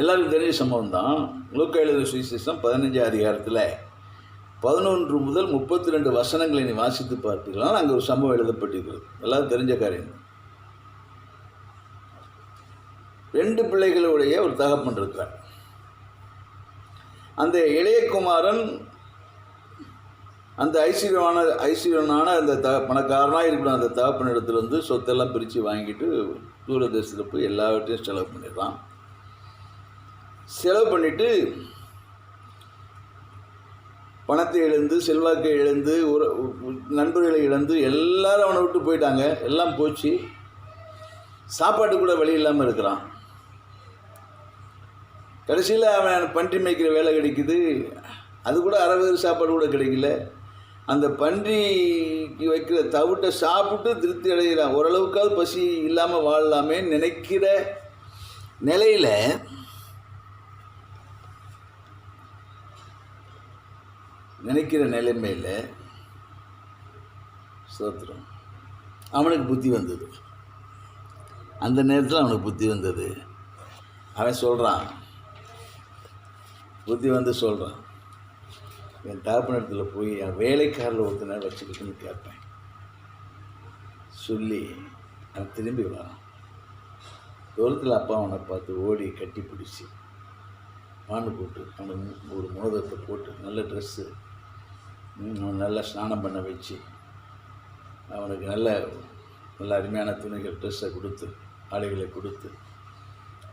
எல்லாருக்கும் தெரிஞ்ச சம்பவம் தான். லூக்கா எழுதின சுவிசேஷம் 15 அதிகாரத்தில் 11 முதல் 32 வசனங்களை நீ வாசித்து பார்ப்பீர்களால் அங்கே ஒரு சம்பவம் எழுதப்பட்டிருக்கிறது. எல்லாரும் தெரிஞ்ச காரியம். 2 பிள்ளைகளுடைய ஒரு தகப்பன் இருக்கிறார். அந்த இளைய குமாரன் அந்த ஐஸ்வர்யனான அந்த பணக்காரனாக இருக்கணும் அந்த தகப்பனிடத்துலேருந்து சொத்தெல்லாம் பிரித்து வாங்கிட்டு தூரதேசத்தில் போய் எல்லாவற்றையும் செலவு பண்ணிடுறான். செலவு பண்ணிவிட்டு பணத்தை இழந்து, செல்வாக்கை இழந்து, ஒரு நண்பர்களை இழந்து எல்லாரும் அவனை விட்டு போயிட்டாங்க. எல்லாம் போச்சு. சாப்பாட்டு கூட வழி இல்லாமல் இருக்கிறான். கடைசியில் அவன் பன்றி மேய்க்கிற வேலை கிடைக்குது. அது கூட அரைவேறு சாப்பாடு கூட கிடைக்கல. அந்த பன்றிக்கு வைக்கிற தவிட்டை சாப்பிட்டு திருப்தி அடைகிறான். ஓரளவுக்காவது பசி இல்லாமல் வாழலாமே நினைக்கிற நிலையில் நிலைமையில் ஸ்தோத்திரம், அவனுக்கு புத்தி வந்தது. அந்த நேரத்தில் அவனுக்கு புத்தி வந்தது. அவன் சொல்கிறான், புத்தி வந்து சொல்கிறான், என் தகப்பனிடத்தில் போய் என் வேலைக்காரில் ஒருத்தனை வச்சுக்கிட்டுன்னு கேட்பேன் சொல்லி அவன் திரும்பி வரான். தூரத்தில் அப்பா அவனை பார்த்து ஓடி கட்டி பிடிச்சி வாண்டு போட்டு அவனுக்கு ஒரு மோதிரத்தை போட்டு நல்ல ட்ரெஸ்ஸு அவன் நல்லா ஸ்நானம் பண்ண வச்சு அவனுக்கு நல்ல அருமையான துணிகள் ட்ரெஸ்ஸை கொடுத்து ஆடைகளை கொடுத்து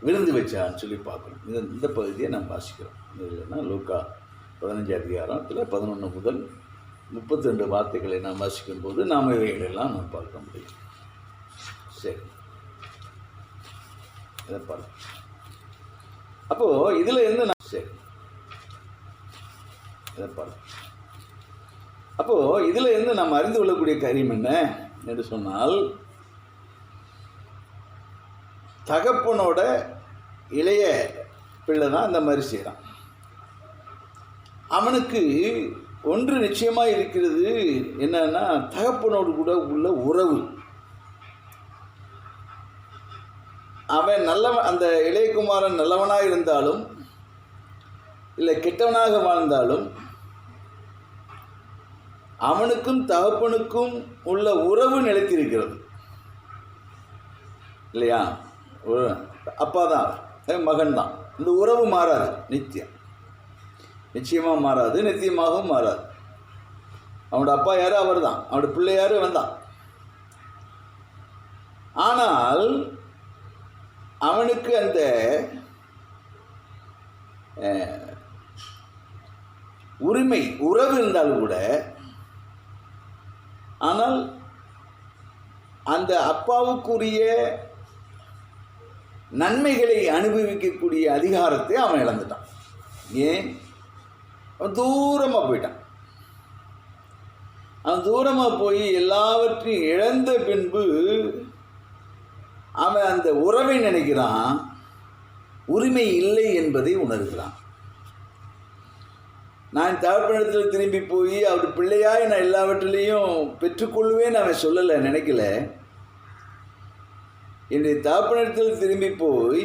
விருந்து வச்சான்னு சொல்லி பார்க்கணும். இந்த பகுதியை நாம் வாசிக்கிறோம். இல்லைன்னா லூக்கா 15 அதிகாரத்தில் 11 முதல் 32 வார்த்தைகளை நாம் வாசிக்கும் போது நாம் இவைகளெல்லாம் நாம் பார்க்க முடியும். சரி, இதை பார்க்க. அப்போது இதில் இருந்து சரி, இதை பார்க்க. அப்போது இதில் இருந்து நாம் அறிந்து கொள்ளக்கூடிய காரியம் என்ன என்று சொன்னால், தகப்பனோட இளைய பிள்ளை தான் இந்த மாதிரி செய்கிறான். அவனுக்கு ஒன்று நிச்சயமாக இருக்கிறது என்னன்னா, தகப்பனோடு கூட உள்ள உறவு. அவன் அந்த இளையகுமாரன் நல்லவனாக இருந்தாலும் இல்லை கெட்டவனாக வாழ்ந்தாலும் அவனுக்கும் தகப்பனுக்கும் உள்ள உறவு நிலைத்திருக்கிறது இல்லையா? ஒரு அப்பா தான், மகன் தான். இந்த உறவு மாறாது, நிச்சயமாக மாறாது, நிச்சயமாகவும் மாறாது. அவனோட அப்பா யாரு? அவர் தான். அவனோட பிள்ளை யாரு? வந்தான். ஆனால் அவனுக்கு அந்த உறவு இருந்தாலும் கூட, ஆனால் அந்த அப்பாவுக்குரிய நன்மைகளை அனுபவிக்கக்கூடிய அதிகாரத்தை அவன் இழந்துட்டான். ஏன்? அவன் தூரமாக போயிட்டான். அவன் தூரமாக போய் எல்லாவற்றையும் இழந்த பின்பு அவன் அந்த உறவை நினைக்கிறான், உரிமை இல்லை என்பதை உணர்கிறான். நான் தகப்பனிடத்தில் திரும்பி போய் அவர் பிள்ளையாய் நான் எல்லாவற்றிலையும் பெற்றுக்கொள்வேன்னு அவன் சொல்லலை, நினைக்கல. என்னுடைய தகப்பனிடத்தில் திரும்பி போய்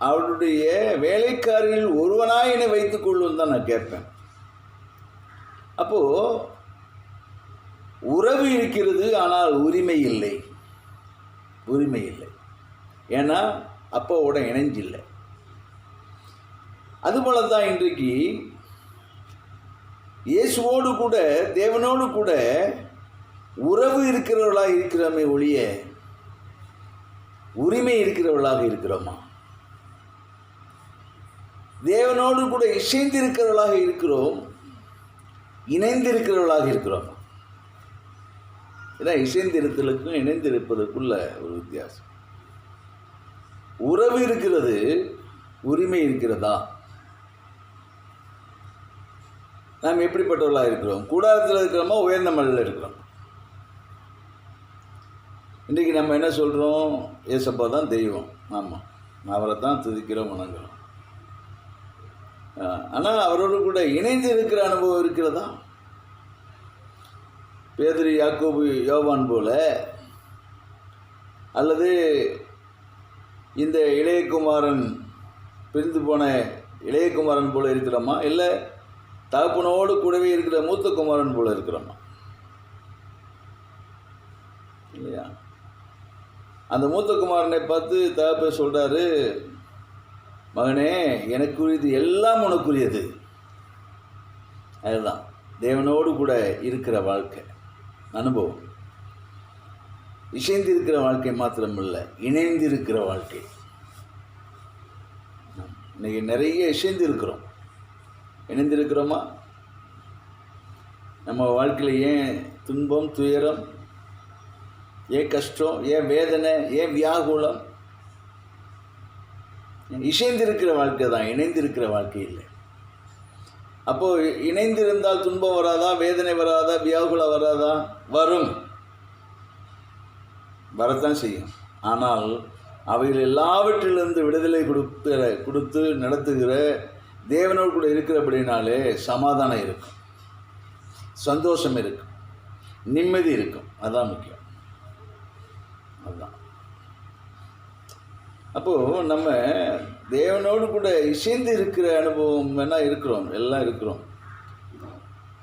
அவருடைய வேலைக்காரில் ஒருவனாய் என்னை வைத்துக் கொள்ளும் தான் நான் கேட்பேன். அப்போது உறவு இருக்கிறது, ஆனால் உரிமை இல்லை. உரிமை இல்லை. ஏன்னா அப்பாவோட இணைஞ்சில்லை. அதுபோல தான் இன்றைக்கு இயேசுவோடு கூட, தேவனோடு கூட உறவு இருக்கிறவர்களாக இருக்கிறோமே ஒழிய உரிமை இருக்கிறவர்களாக இருக்கிறோமா? தேவனோடு கூட இசைந்திருக்கிறவர்களாக இருக்கிறோம், இணைந்திருக்கிறவர்களாக இருக்கிறோமா? இதான் இசைந்திருத்தலுக்கும் இணைந்திருப்பதற்குள்ள ஒரு வித்தியாசம். உறவு இருக்கிறது, உரிமை இருக்கிறதா? நாம் எப்படிப்பட்டவர்களாக இருக்கிறோம்? கூடாரத்தில் இருக்கிறோமா, உயர்ந்த மலையில் இருக்கிறோம்? இன்றைக்கி நம்ம என்ன சொல்கிறோம்? ஏசப்பா தான் தெய்வம். ஆமாம், அவரை தான் துதிக்கிறோம், வணங்குறோம். ஆனால் அவரோடு கூட இணைந்து இருக்கிற அனுபவம் இருக்கிறதா? பேதுரு, யாக்கோபு, யோவான் போல, அல்லது இந்த இளையகுமாரன், பிரிந்து போன இளையகுமாரன் போல இருக்கிறோமா? இல்லை தகப்பனோடு கூடவே இருக்கிற மூத்த குமாரன் போல இருக்கிறோமா? இல்லையா? அந்த மூத்த குமாரனை பார்த்து தகப்பன் சொல்கிறாரு, மகனே, எனக்குரியது எல்லாம் உனக்குரியது. அதுதான் தேவனோடு கூட இருக்கிற வாழ்க்கை அனுபவம். இசைந்திருக்கிற வாழ்க்கை மாத்திரமில்லை, இணைந்திருக்கிற வாழ்க்கை. இன்னைக்கு நிறைய இசைந்து இருக்கிறோம், இணைந்திருக்கிறோமா? நம்ம வாழ்க்கையில் ஏன் துன்பம், துயரம், ஏன் கஷ்டம், ஏன் வேதனை, ஏன் வியாகுலம்? இசைந்திருக்கிற வாழ்க்கை தான், இணைந்திருக்கிற வாழ்க்கை இல்லை. அப்போது இணைந்திருந்தால் துன்பம் வராதா, வேதனை வராதா, வியாகுலம் வராதா? வரும், வரத்தான் செய்யும். ஆனால் அவைகள் எல்லாவற்றிலிருந்து விடுதலை கொடுத்து நடத்துகிற தேவனோடு கூட இருக்கிறபடினாலே சமாதானம் இருக்கும், சந்தோஷம் இருக்கும், நிம்மதி இருக்கும். அதுதான் முக்கியம். அதுதான். அப்போது நம்ம தேவனோடு கூட இசைந்து இருக்கிற அனுபவம் வேணால் இருக்கிறோம், எல்லாம் இருக்கிறோம்.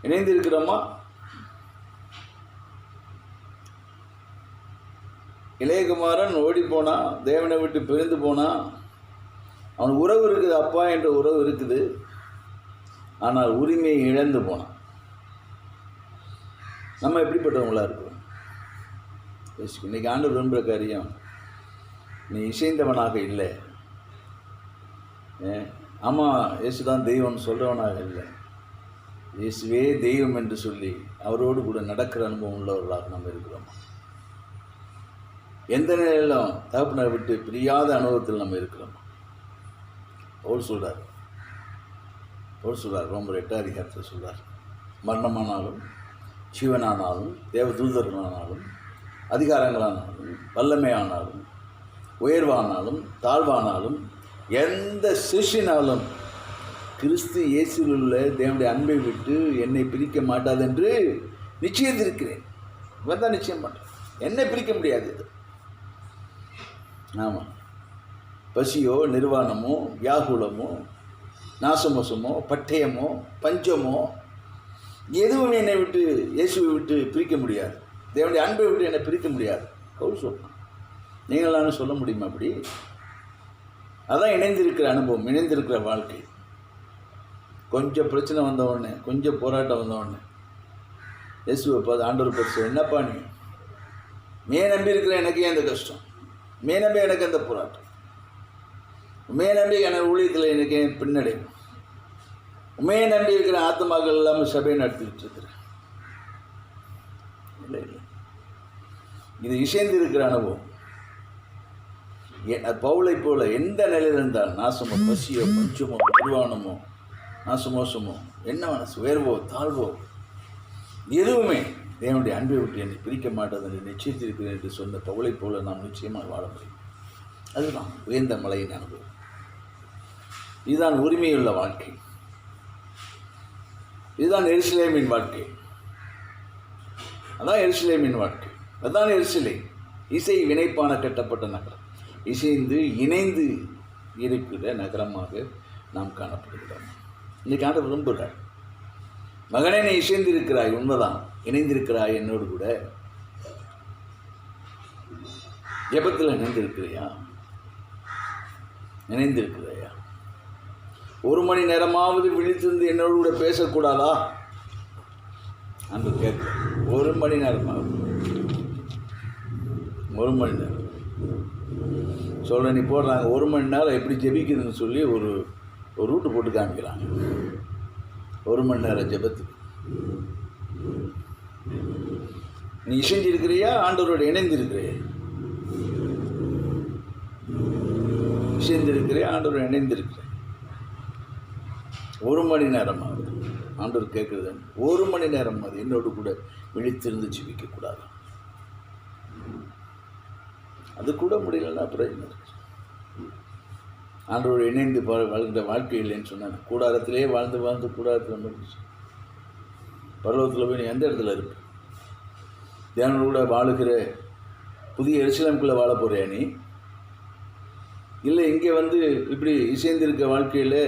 இணைந்து இருக்கிறோமா? இளையகுமாரன் ஓடி போனான், தேவனை விட்டு பிரிந்து போனான். அவனுக்கு உறவு இருக்குது, அப்பா என்ற உறவு இருக்குது, ஆனால் உரிமையை இழந்து போனான். நம்ம எப்படிப்பட்டவங்களாக இருக்கிறோம்? இன்றைக்கி ஆண்டவர் விரும்புகிற காரியம், நீ இசைந்தவனாக இல்லை. ஆமாம், இயேசு தான் தெய்வம்னு சொல்கிறவனாக இல்லை, இயேசுவே தெய்வம் என்று சொல்லி அவரோடு கூட நடக்கிற அனுபவம் உள்ளவர்களாக நம்ம இருக்கிறோம். எந்த நிலையிலும் தகப்பனை விட்டு பிரியாத அனுபவத்தில் நம்ம இருக்கிறோம். பவுல் சொல்கிறார், ரொம்ப 8ஆம் அதிகாரத்தில் சொல்கிறார், மரணமானாலும் ஜீவனானாலும் தேவதூதர்களானாலும் அதிகாரங்களானாலும் வல்லமையானாலும் உயர்வானாலும் தாழ்வானாலும் எந்த சிஷ்யனாலும் கிறிஸ்து இயேசுவில் உள்ள தேவனுடைய அன்பை விட்டு என்னை பிரிக்க மாட்டாது என்று நிச்சயத்திருக்கிறேன். இவன் தான் நிச்சயம் பண்ணுறேன், என்னை பிரிக்க முடியாது. இது ஆமாம், பசியோ நிர்வாணமோ வியாகுலமோ நாசமோசமோ பட்டயமோ பஞ்சமோ எதுவும் என்னை விட்டு, இயேசுவை விட்டு பிரிக்க முடியாது. தேவனுடைய அன்பை விட்டு என்னை பிரிக்க முடியாது. பவுல் சொன்னான். நீங்களான்னு சொல்ல முடியுமா அப்படி? அதான் இணைந்திருக்கிற அனுபவம், இணைந்திருக்கிற வாழ்க்கை. கொஞ்சம் பிரச்சனை வந்தவுடனே, கொஞ்சம் போராட்டம் வந்தவுடனே இயேசுவை பார்த்து ஆண்டவர் பார்த்து, என்னப்பா நீ நம்பி இருக்கிற எனக்கு ஏன் இந்த கஷ்டம், நம்பி எனக்கு அந்த போராட்டம், நம்பி எனக்கு ஊழியத்தில் எனக்கு ஏன் பின்னடைவு, நம்பி இருக்கிற ஆத்மாக்கள் இல்லாமல் சபையை நடத்திக்கிட்டு இருக்கிறேன். இல்லை இல்லை, இது இசைந்திருக்கிற அனுபவம். பவுலை போல எந்த நிலையில் இருந்தால், நாசமோ பசியோ பஞ்சமோ நிர்வாணமோ நாசமோசமோ என்ன மனசு உயர்வோ தாழ்வோ எதுவுமே தேவனுடைய அன்பை விட்டு என்னை பிரிக்க மாட்டது என்று நிச்சயித்திருக்கிறேன் என்று சொன்ன பவுலை போல நாம் நிச்சயமாக வாழ முடியும். அதுதான் உயர்ந்த மலையின் அனுபவம். இதுதான் உரிமையுள்ள வாழ்க்கை. இதுதான் எருசலேமின் வாழ்க்கை. அதான் எருசலேமின் வாழ்க்கை. அதுதான் எருசலேம், இசை வினைப்பான கட்டப்பட்ட நகரம், இசைந்து இணைந்து இருக்கிற நகரமாக நாம் காணப்படுகிறோம். இன்றைக்கி ஆண்டவர் விரும்புகிறார், மகனே நீ இசைந்து இருக்கிறாய், உண்மைதான், இணைந்திருக்கிறாய் என்னோடு கூட? ஜெபத்தில் இணைந்திருக்கிறியா? இணைந்திருக்கிறாயா? 1 மணி நேரமாவது விழித்திருந்து என்னோடு கூட பேசக்கூடாதா அன்று கேட்க? 1 மணி நேரமாவது, 1 மணி நேரம் சொல்கிற நீ போடுறாங்க. 1 மணி நேரம் எப்படி ஜெபிக்குதுன்னு சொல்லி ஒரு ரூட்டு போட்டு காமிக்கிறாங்க. 1 மணி நேரம் ஜெபத்துக்கு நீ இசைஞ்சிருக்கிறியா? ஆண்டவரோடு இணைந்திருக்கிறியா? இசைந்திருக்கிறியா? ஆண்டவரோடு இணைந்திருக்கிறேன். 1 மணி நேரம் ஆகுது ஆண்டவர் கேட்குறது. 1 மணி நேரம் அது என்னோடு கூட விழித்திருந்து ஜீவிக்கக்கூடாது. அது கூட முடியலன்னா அப்புறம் என்ன இருக்கு? ஆண்டவரோடு இணைந்து வாழ்கிற வாழ்க்கை இல்லைன்னு சொன்னாங்க. கூடாரத்திலே வாழ்ந்து வாழ்ந்து கூடாரத்தில் முடிச்சு பரலோகத்தில் போய் நீ எந்த இடத்துல இருப்ப? தேவனோடு கூட வாழுகிற புதிய எருசலேமுக்குள்ளே வாழ போறியா நீ? இல்லை இங்கே வந்து இப்படி இசைந்திருக்க வாழ்க்கையில்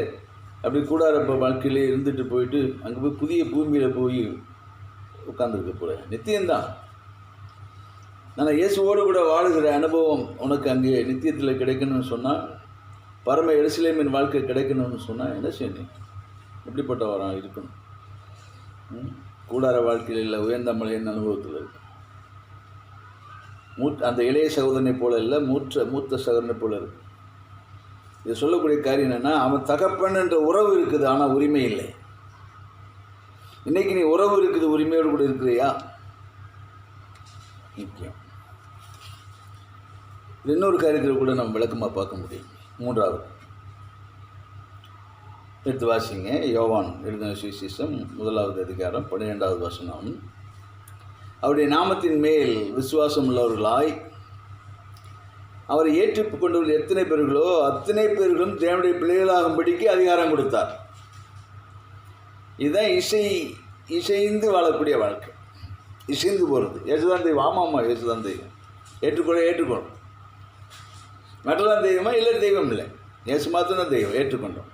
அப்படி கூடாரப்ப வாழ்க்கையிலே இருந்துட்டு போயிட்டு அங்கே போய் புதிய பூமியில் போய் உட்காந்துருக்க போகிறேன்? நித்தியம்தான். ஆனால் இயேசுவோடு கூட வாழுகிற அனுபவம் உனக்கு அங்கே நித்தியத்தில் கிடைக்கணும்னு சொன்னால், பரம எருசலேமின் வாழ்க்கை கிடைக்கணும்னு சொன்னால் என்ன செய்யணும்? எப்படிப்பட்டவராக இருக்கணும்? கூடார வாழ்க்கையில் இல்லை, உயர்ந்த மலையின் அனுபவத்தில் இருக்கு. அந்த இளைய சகோதரனை போல இல்லை, மூத்த சகோதரனை போல இருக்கு. இது சொல்லக்கூடிய காரியம் என்னென்னா, அவன் தகப்பன் என்ற உறவு இருக்குது, ஆனால் உரிமை இல்லை. இன்னைக்கு நீ உறவு இருக்குது, உரிமையோடு கூட இருக்கிறியா? முக்கியம். இன்னொரு காரியத்தில் கூட நம்ம விளக்கமாக பார்க்க முடியும். 3வது எடுத்து வாசிங்க. யோவான் எழுதின சுவிசேஷம் 1வது அதிகாரம் 12வது வசனம். அவருடைய நாமத்தின் மேல் விசுவாசம் உள்ளவர்களாய் அவரை ஏற்றுக்கொண்டவர்கள் எத்தனை பேர்களோ அத்தனை பேர்களும் தேவனுடைய பிள்ளைகளாகும்படிக்கு அதிகாரம் கொடுத்தார். இதுதான் இசைந்து வாழக்கூடிய வாழ்க்கை. இசைந்து போகிறது. இயேசுதான் தெய்வம். ஆமாம்மா, இயேசுதான் தெய்வம். ஏற்றுக்கொள்ளணும். மற்றெல்லாம் தெய்வமா? இல்லை, தெய்வம் இல்லை. இயேசு மாத்திரம் தெய்வம். ஏற்றுக்கொண்டோம்.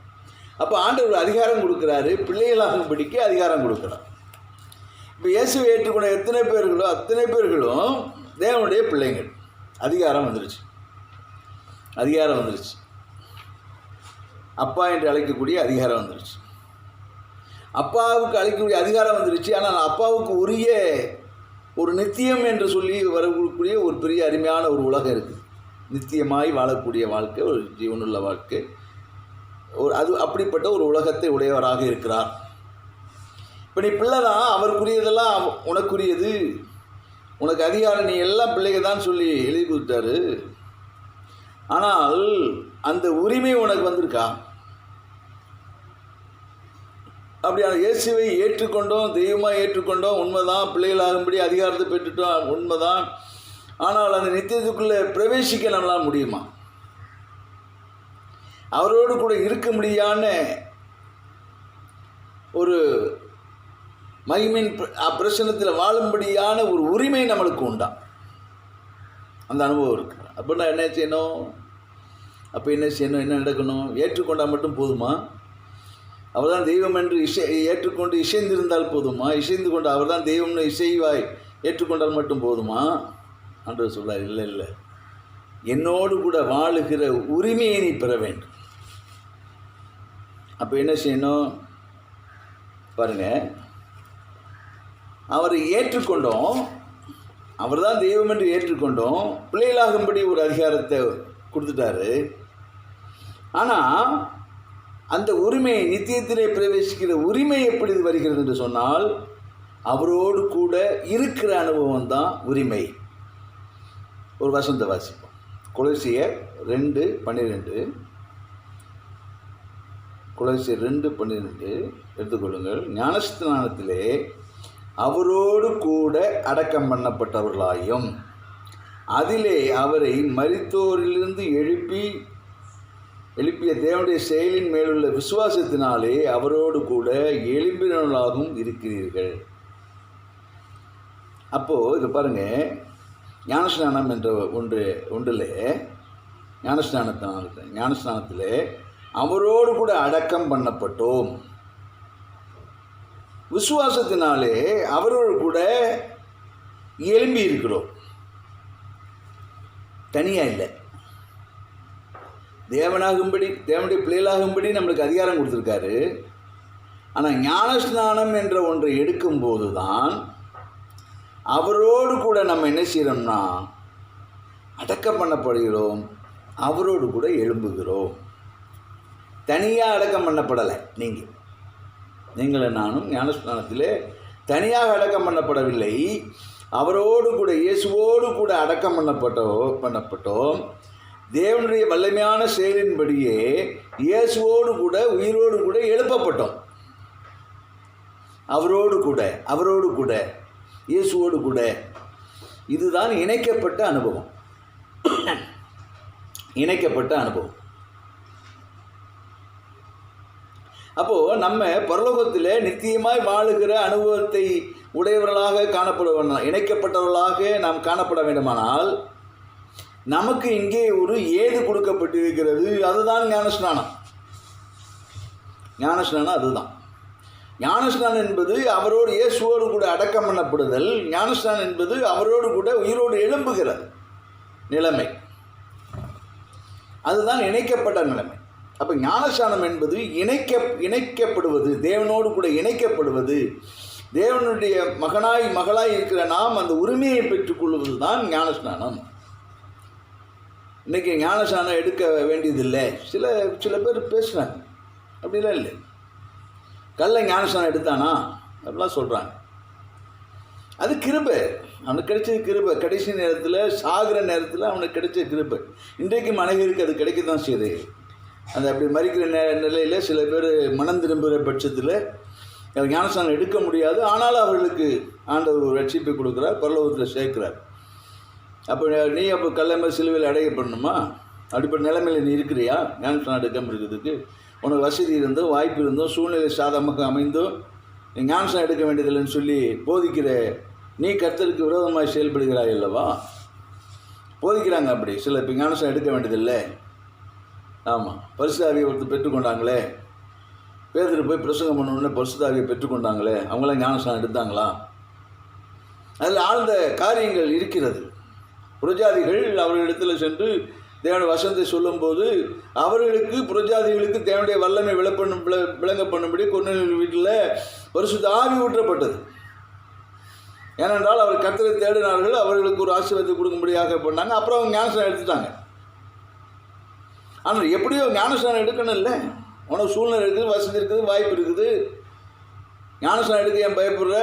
அப்போ ஆண்டவர் அதிகாரம் கொடுக்குறாரு, பிள்ளைகளாகும்படிக்கு அதிகாரம் கொடுக்குறார். இப்போ இயேசுவை ஏற்றுக்கொண்ட எத்தனை பேர்களோ அத்தனை பேர்களும் தேவனுடைய பிள்ளைங்கள். அதிகாரம் வந்துருச்சு. அப்பா என்று அழைக்கக்கூடிய அதிகாரம் வந்துருச்சு. அப்பாவுக்கு அழைக்கக்கூடிய அதிகாரம் வந்துருச்சு. ஆனால் அப்பாவுக்கு உரிய ஒரு நித்தியம் என்று சொல்லி வரக்கூடிய ஒரு பெரிய அருமையான ஒரு உலகம் இருக்குது. நித்தியமாய் வாழக்கூடிய வாழ்க்கை, ஒரு ஜீவனுள்ள வாழ்க்கை, அது அப்படிப்பட்ட ஒரு உலகத்தை உடையவராக இருக்கிறார். இப்போ நீ பிள்ளை தான், அவருக்குரியதெல்லாம் உனக்குரியது, உனக்கு அதிகாரம், நீ எல்லாம் பிள்ளைங்க தான் சொல்லி எழுதி கொடுத்தாரு. ஆனால் அந்த உரிமை உனக்கு வந்திருக்கா? அப்படியான இயேசுவை ஏற்றுக்கொண்டோம், தெய்வமாக ஏற்றுக்கொண்டோம், உண்மைதான். பிள்ளைகளாகும்படி அதிகாரத்தை பெற்றுட்டோம், உண்மைதான். ஆனால் அந்த நித்தியத்துக்குள்ளே பிரவேசிக்க நம்மளால் முடியுமா? அவரோடு கூட இருக்க முடியாத ஒரு மகிமின் பிரசனத்தில் வாழும்படியான ஒரு உரிமை நம்மளுக்கு உண்டா? அந்த அனுபவம் இருக்குது. அப்படின்னா என்ன செய்யணும்? என்ன நடக்கணும்? ஏற்றுக்கொண்டால் மட்டும் போதுமா? அவர் தான் தெய்வம் என்று ஏற்றுக்கொண்டு இசைந்திருந்தால் போதுமா? இசைந்து கொண்டு அவர் தான் தெய்வம்னு இசைவாய் ஏற்றுக்கொண்டால் மட்டும் போதுமா? ஆண்டவர் சொல்றார், இல்லை, என்னோடு கூட வாழுகிற உரிமையை நீ பெற வேண்டும். அப்போ என்ன செய்யணும் பாருங்க. அவரை ஏற்றுக்கொண்டோம், அவர் தான் தெய்வம் என்று ஏற்றுக்கொண்டோம், பிள்ளைகளாகும்படி ஒரு அதிகாரத்தை கொடுத்துட்டாரு. ஆனால் அந்த உரிமை, நித்தியத்திலே பிரவேசிக்கிற உரிமை எப்படி வருகிறது என்று சொன்னால், அவரோடு கூட இருக்கிற அனுபவம் தான் உரிமை. ஒரு வசனத்தை வாசிப்போம். கொலோசியர் 2:12. கொலோசியர் 2:12 எடுத்துக்கொள்ளுங்கள். ஞானஸ்நானத்திலே அவரோடு கூட அடக்கம் பண்ணப்பட்டவர்களாயும் அதிலே அவரை மரித்தோரிலிருந்து எழுப்பிய தேவனுடைய செயலின் மேலுள்ள விசுவாசத்தினாலே அவரோடு கூட எழும்பினவர்களாகவும் இருக்கிறீர்கள். அப்போது இது பாருங்கள், ஞானஸ்நானம் என்ற ஒன்றில் ஞானஸ்நானத்தில் அவரோடு கூட அடக்கம் பண்ணப்பட்டோம். விசுவாசத்தினாலே அவரோடு கூட எழும்பி இருக்கிறோம். தனியாக இல்லை. தேவனாகும்படி, தேவனுடைய பிள்ளைகளாகும்படி நம்மளுக்கு அதிகாரம் கொடுத்துருக்காரு. ஆனால் ஞானஸ்நானம் என்ற ஒன்றை எடுக்கும்போது தான் அவரோடு கூட நம்ம என்ன செய்கிறோம்னா அடக்கம் பண்ணப்படுகிறோம், அவரோடு கூட எழும்புகிறோம். தனியாக அடக்கம் பண்ணப்படலை. நீங்களும் நானும் ஞானஸ்நானத்திலே தனியாக அடக்கம் பண்ணப்படவில்லை. அவரோடு கூட, இயேசுவோடு கூட அடக்கம் பண்ணப்பட்டோம். தேவனுடைய வல்லமையான செயலின்படியே இயேசுவோடு கூட, உயிரோடு கூட எழுப்பப்பட்டோம். அவரோடு கூட இயேசுவோடு கூட. இதுதான் இணைக்கப்பட்ட அனுபவம். இணைக்கப்பட்ட அனுபவம். அப்போது நம்ம பரலோகத்தில் நித்தியமாய் வாழுகிற அனுபவத்தை உடையவர்களாக காணப்பட வேண்டும், இணைக்கப்பட்டவர்களாக நாம் காணப்பட வேண்டுமானால் நமக்கு இங்கே ஒரு ஏது கொடுக்கப்பட்டிருக்கிறது. அதுதான் ஞானஸ்நானம். ஞானஸ்நானம் அதுதான். ஞானஸ்நானம் என்பது அவரோடு, இயேசுவோடு கூட அடக்கம் பண்ணப்படுதல். ஞானஸ்நானம் என்பது அவரோடு கூட உயிரோடு எழும்புகிறது நிலைமை. அதுதான் இணைக்கப்பட்ட நிலைமை. அப்போ ஞானஸ்நானம் என்பது இணைக்கப்படுவது, தேவனோடு கூட இணைக்கப்படுவது. தேவனுடைய மகளாய் இருக்கிற நாம் அந்த உரிமையை பெற்றுக்கொள்வது தான் ஞானஸ்நானம். இன்றைக்கி ஞானஸ்நானம் எடுக்க வேண்டியதில்லை சில பேர் பேசுகிறாங்க. அப்படிலாம் இல்லை. கல்ல ஞானஸ்நானம் எடுத்தானா அப்படிலாம் சொல்கிறாங்க. அது கிருபை, அவனுக்கு கிடைச்சது கிருபை. கடைசி நேரத்தில், சாகிற நேரத்தில் அவனுக்கு கிடைச்ச கிருபை. இன்றைக்கும் அநேகருக்கு அது கிடைக்க தான் செய்யுது. அந்த அப்படி மறிக்கிற நிலையில் சில பேர் மனம் திரும்புகிற பட்சத்தில் ஞானஸ்நானம் எடுக்க முடியாது. ஆனாலும் அவர்களுக்கு ஆண்டவர் ஒரு ரட்சிப்பை கொடுக்குறார், பரலோகத்தில் சேர்க்கிறார். அப்போ நீ அப்போ கல்லமை சிலுவையில் அடையப்படணுமா? அப்படிப்பட்ட நிலைமையில் நீ இருக்கிறியா? ஞானஸ்நானம் எடுக்காமல் இருக்கிறதுக்கு உனக்கு வசதி இருந்தோ, வாய்ப்பு இருந்தோ, சூழ்நிலை சாதகமாக அமைந்தோ நீ ஞானஸ்நானம் எடுக்க வேண்டியதில்லைன்னு சொல்லி போதிக்கிற நீ கர்த்தருக்கு விரோதமாக செயல்படுகிறாய் அல்லவா? போதிக்கிறாங்க அப்படி சில. இப்போ ஞானஸ்நானம் எடுக்க வேண்டியதில்லை. ஆமாம், பரிசுத்தாவியை ஒருத்தர் பெற்றுக்கொண்டாங்களே, பேதுரு போய் பிரசங்கம் பண்ணணுன்னே பரிசுத்தாவியை பெற்றுக்கொண்டாங்களே, அவங்களாம் ஞானஸ்நானம் எடுத்தாங்களா? அதில் ஆழ்ந்த காரியங்கள் இருக்கிறது. புரஜாதிகள் அவர்களிடத்தில் சென்று தேவனுடைய வசனத்தை சொல்லும்போது அவர்களுக்கு, புரஜாதிகளுக்கு தேவனுடைய வல்லமை விளங்க பண்ணும்படி கொர்நேலியு வீட்டில் பரிசுத்த ஆவி ஊற்றப்பட்டது. ஏனென்றால் அவர் கர்த்தரை தேடினார்கள், அவர்களுக்கு ஒரு ஆசீர்வாதத்தை கொடுக்கும்படியாக பண்ணாங்க. அப்புறம் அவங்க ஞானஸ்நானம் எடுத்துட்டாங்க. ஆனால் எப்படியோ ஞானஸ்நானம் எடுக்கணும் இல்லை, உனக்கு சூழ்நிலை இருக்குது, வசதி இருக்குது, வாய்ப்பு இருக்குது. ஞானஸ்நானம் எடுக்க ஏன் பயப்படுற?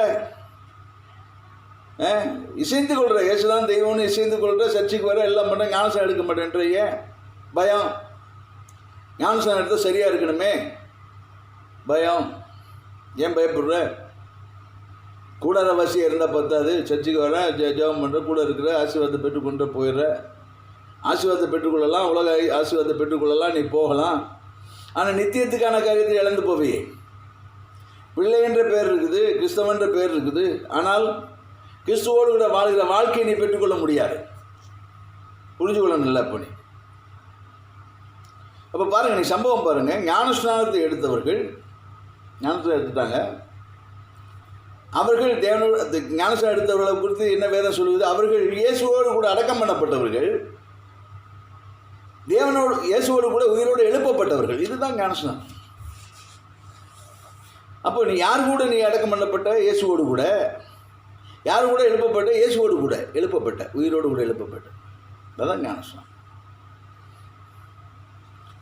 இசைந்து கொள்கிற, இயேசுதான் தெய்வம்னு இசைந்து கொள்கிற, சர்ச்சைக்கு வர எல்லாம் பண்ண, ஞானஸ்நானம் எடுக்க மாட்டேன்ற ஏன் பயம்? ஞானஸ்நானம் எடுத்தால் சரியாக இருக்கணுமே, பயம். ஏன் பயப்படுற? கூடார வசியாக இருந்தால் பத்தாது. சர்ச்சைக்கு வர, ஜெபம் பண்ணுற, கூட இருக்கிற, ஆசீர்வாதத்தை பெற்றுக்கொண்டு போயிடுற. ஆசீர்வாதத்தை பெற்றுக்கொள்ளலாம், உலக ஆசீர்வாதத்தை பெற்றுக்கொள்ளலாம், நீ போகலாம். ஆனால் நித்தியத்துக்கான காரியத்தை இழந்து போவே. பிள்ளை என்ற பேர் இருக்குது, கிறிஸ்தவன்ற பேர் இருக்குது, ஆனால் கிறிஸ்துவோடு கூட வாழ்கிற வாழ்க்கையை நீ பெற்றுக்கொள்ள முடியாது. புரிஞ்சுக்கொள்ளணும் இல்லை. அப்போ நீ அப்போ பாருங்கள், நீ சம்பவம் பாருங்கள். ஞானஸ்நானத்தை எடுத்தவர்கள் ஞானஸ்நானம் எடுத்துட்டாங்க. அவர்கள் தேவனோடு, ஞானஸ்நானம் எடுத்தவர்களை குறித்து என்ன வேதம் சொல்லுவது? அவர்கள் இயேசுவோடு கூட அடக்கம் பண்ணப்பட்டவர்கள், தேவனோடு இயேசுவோடு கூட உயிரோடு எழுப்பப்பட்டவர்கள். இதுதான் ஞானஸ்நானம். அப்போ நீ யார் கூட நீ அடக்கம் பண்ணப்பட்ட? இயேசுவோடு கூட. யார் கூட எழுப்பப்பட்ட? இயேசுவோடு கூட எழுப்பப்பட்ட, உயிரோடு கூட எழுப்பப்பட்ட. அதுதான் ஞானஸ்நானம்.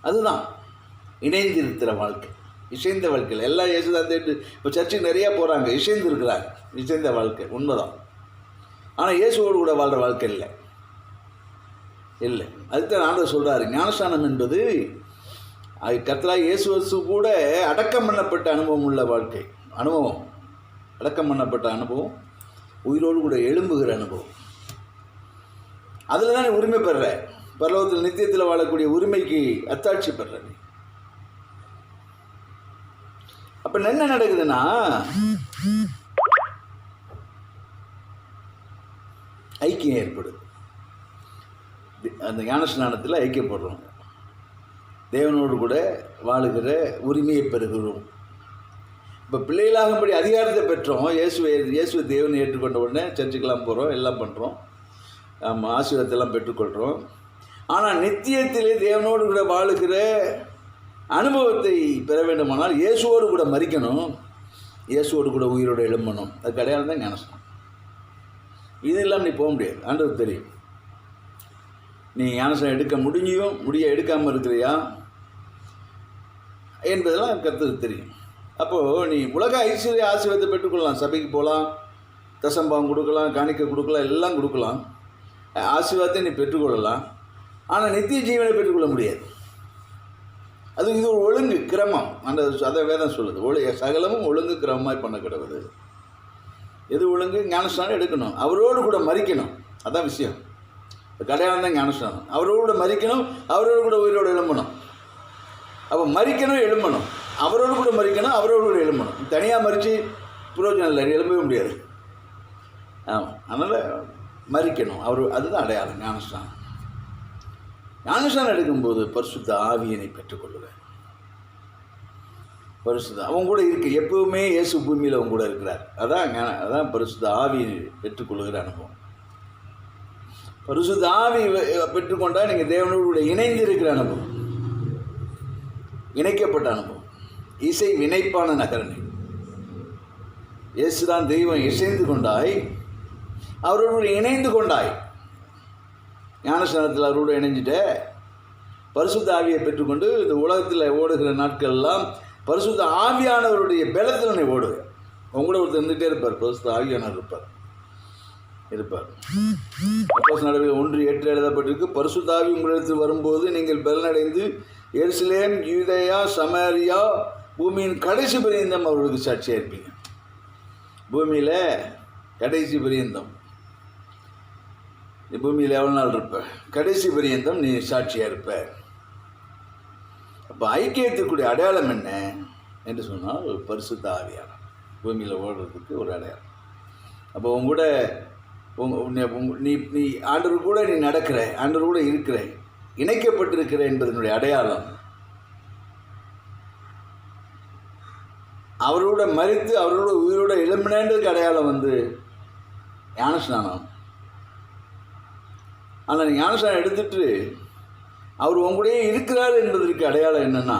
அதுதான் இணைந்திருக்கிற வாழ்க்கை, இசைந்த வாழ்க்கையில். எல்லா இயேசுதான் தேட்டு இப்போ சர்ச்சுக்கு நிறையா போகிறாங்க, இசைந்து இருக்கிறாங்க. இசைந்த வாழ்க்கை உண்மைதான். ஆனால் இயேசுவோடு கூட வாழ்கிற வாழ்க்கை இல்லை. அதுதான் ஆண்டவர் சொல்கிறாரு, ஞானஸ்நானம் என்பது கர்த்தராகிய இயேசு கூட அடக்கம் பண்ணப்பட்ட அனுபவம் உள்ள வாழ்க்கை. அனுபவம், அடக்கம் பண்ணப்பட்ட அனுபவம், உயிரோடு கூட எழும்புகிற அனுபவம். அதில் தான் நீ உரிமை பெறுற. பரலோகத்தில் நித்தியத்தில் வாழக்கூடிய உரிமைக்கு அத்தாட்சி பெறுற நீ. அப்போ என்ன நடக்குதுன்னா, ஐக்கியம் ஏற்படுது. அந்த ஞானஸ்நானத்தில் ஐக்கியப்படுறோம், தேவனோடு கூட வாழுகிற உரிமையை பெறுகிறோம். இப்போ பிள்ளைகளாகும்படி அதிகாரத்தை பெற்றோம். இயேசுவை தேவனை ஏற்றுக்கொண்ட உடனே சர்ச்சுக்கெல்லாம் போகிறோம், எல்லாம் பண்ணுறோம், ஆசீர்வாதத்தெல்லாம் பெற்றுக்கொள்கிறோம். ஆனால் நித்தியத்திலே தேவனோடு கூட வாழுகிற அனுபவத்தை பெற வேண்டுமானால் இயேசுவோடு கூட மரிக்கணும், இயேசுவோடு கூட உயிரோடு எழும்பணும். அதுக்கு அடையாளம் தான் ஞானஸ்நானம். இது இல்லாமல் நீ போக முடியாது. ஆண்டவருக்கு தெரியும் நீ ஞானஸ்நானம் எடுக்க எடுக்காமல் இருக்கிறியா என்பதெல்லாம் கர்த்தருக்கு தெரியும். அப்போது நீ உலக ஐஸ்வர்ய ஆசீர்வாதத்தை பெற்றுக்கொள்ளலாம். சபைக்கு போகலாம், தசம்பாவம் கொடுக்கலாம், காணிக்கை கொடுக்கலாம், எல்லாம் கொடுக்கலாம், ஆசீர்வாதத்தை நீ பெற்றுக்கொள்ளலாம். ஆனால் நித்திய ஜீவனை பெற்றுக்கொள்ள முடியாது. அது இது ஒரு ஒழுங்கு கிரமம். அதை வேதம் சொல்லுது, சகலமும் ஒழுங்கு கிரமமாய் பண்ண கிடவுது. எது ஒழுங்கு? ஞானஸ்நானம் எடுக்கணும், அவரோடு கூட மரிக்கணும். அதான் விஷயம். கடையாளம் தான் ஞானஸ்நானம். அவரோடு கூட மரிக்கணும், அவரோடு கூட உயிரோடு எழும்பணும். அப்போ மரிக்கணும், எழும்பணும், அவரோடு கூட மரிக்கணும், அவரோடு கூட எழும்பணும். தனியாக மறித்து புரோஜனம் இல்லை, எழும்பவே முடியாது. ஆமாம், அதனால் மரிக்கணும். அதுதான் அடையாளம் ஞானஸ்நானம். ஞானஸ்நானம் எடுக்கும்போது பரிசுத்த ஆவியினை பெற்றுக்கொள்ளுவேன். பரிசுத்த அவங்க கூட இருக்கு, எப்பவுமே இயேசு பூமியில் அவங்க கூட இருக்கிறார். அதான் பரிசுத்த ஆவியை பெற்றுக்கொள்ளுகிற அனுபவம். பரிசுத்த ஆவி பெற்றுக்கொண்டால் நீங்கள் தேவனோடு கூட இணைந்து இருக்கிற அனுபவம், இணைக்கப்பட்ட அனுபவம். இசை வினைப்பான நகரணி. இயேசுதான் தெய்வம். இசைந்து கொண்டாய், அவரோடு இணைந்து கொண்டாய். ஞானஸ்நானத்தில் அவரோடு இணைஞ்சிட்ட பரிசுத்த ஆவியை பெற்றுக்கொண்டு இந்த உலகத்தில் ஓடுகிற நாட்கள் எல்லாம் பரிசுத்த ஆவியானவருடைய பலத்தில் நீ ஓடுவேன். உங்களோட ஒருத்தர் இருந்துகிட்டே இருப்பார், பரிசுத்த ஆவியானவர் இருப்பார். அப்போஸ்தலர் நடவடிக்கைகள் 1:8 எழுதப்பட்டிருக்கு, பரிசுத்த ஆவி உங்களிடத்தில் வரும்போது நீங்கள் பலனடைந்து எருசலேம், யூதேயா, சமாரியா, பூமியின் கடைசி பரியந்தம் அவர்களுக்கு சாட்சியாக இருப்பீங்க. பூமியில் கடைசி பரியந்தம், நீ பூமியில் எவ்வளோ நாள் இருப்ப? கடைசி பரியந்தம் நீ சாட்சியாக இருப்ப. அப்போ ஐக்கியத்திற்குரிய அடையாளம் என்ன என்று சொன்னால் ஒரு பரிசுத்த ஆவியானவர் பூமியில் ஓடுறதுக்கு ஒரு அடையாளம். அப்போ உங்கூட நீ ஆண்டவர் கூட நீ நடக்கிற, ஆண்டவர் கூட இருக்கிற, இணைக்கப்பட்டிருக்கிற என்பதனுடைய அடையாளம். அவரோட மரித்து அவரோட உயிரோட எழும்பினதுக்கு அடையாளம் ஞானஸ்நானம். ஆனால் ஞானஸ்நானம் எடுத்துட்டு அவர் உங்களுடைய இருக்கிறார் என்பதற்கு அடையாளம் என்னென்னா,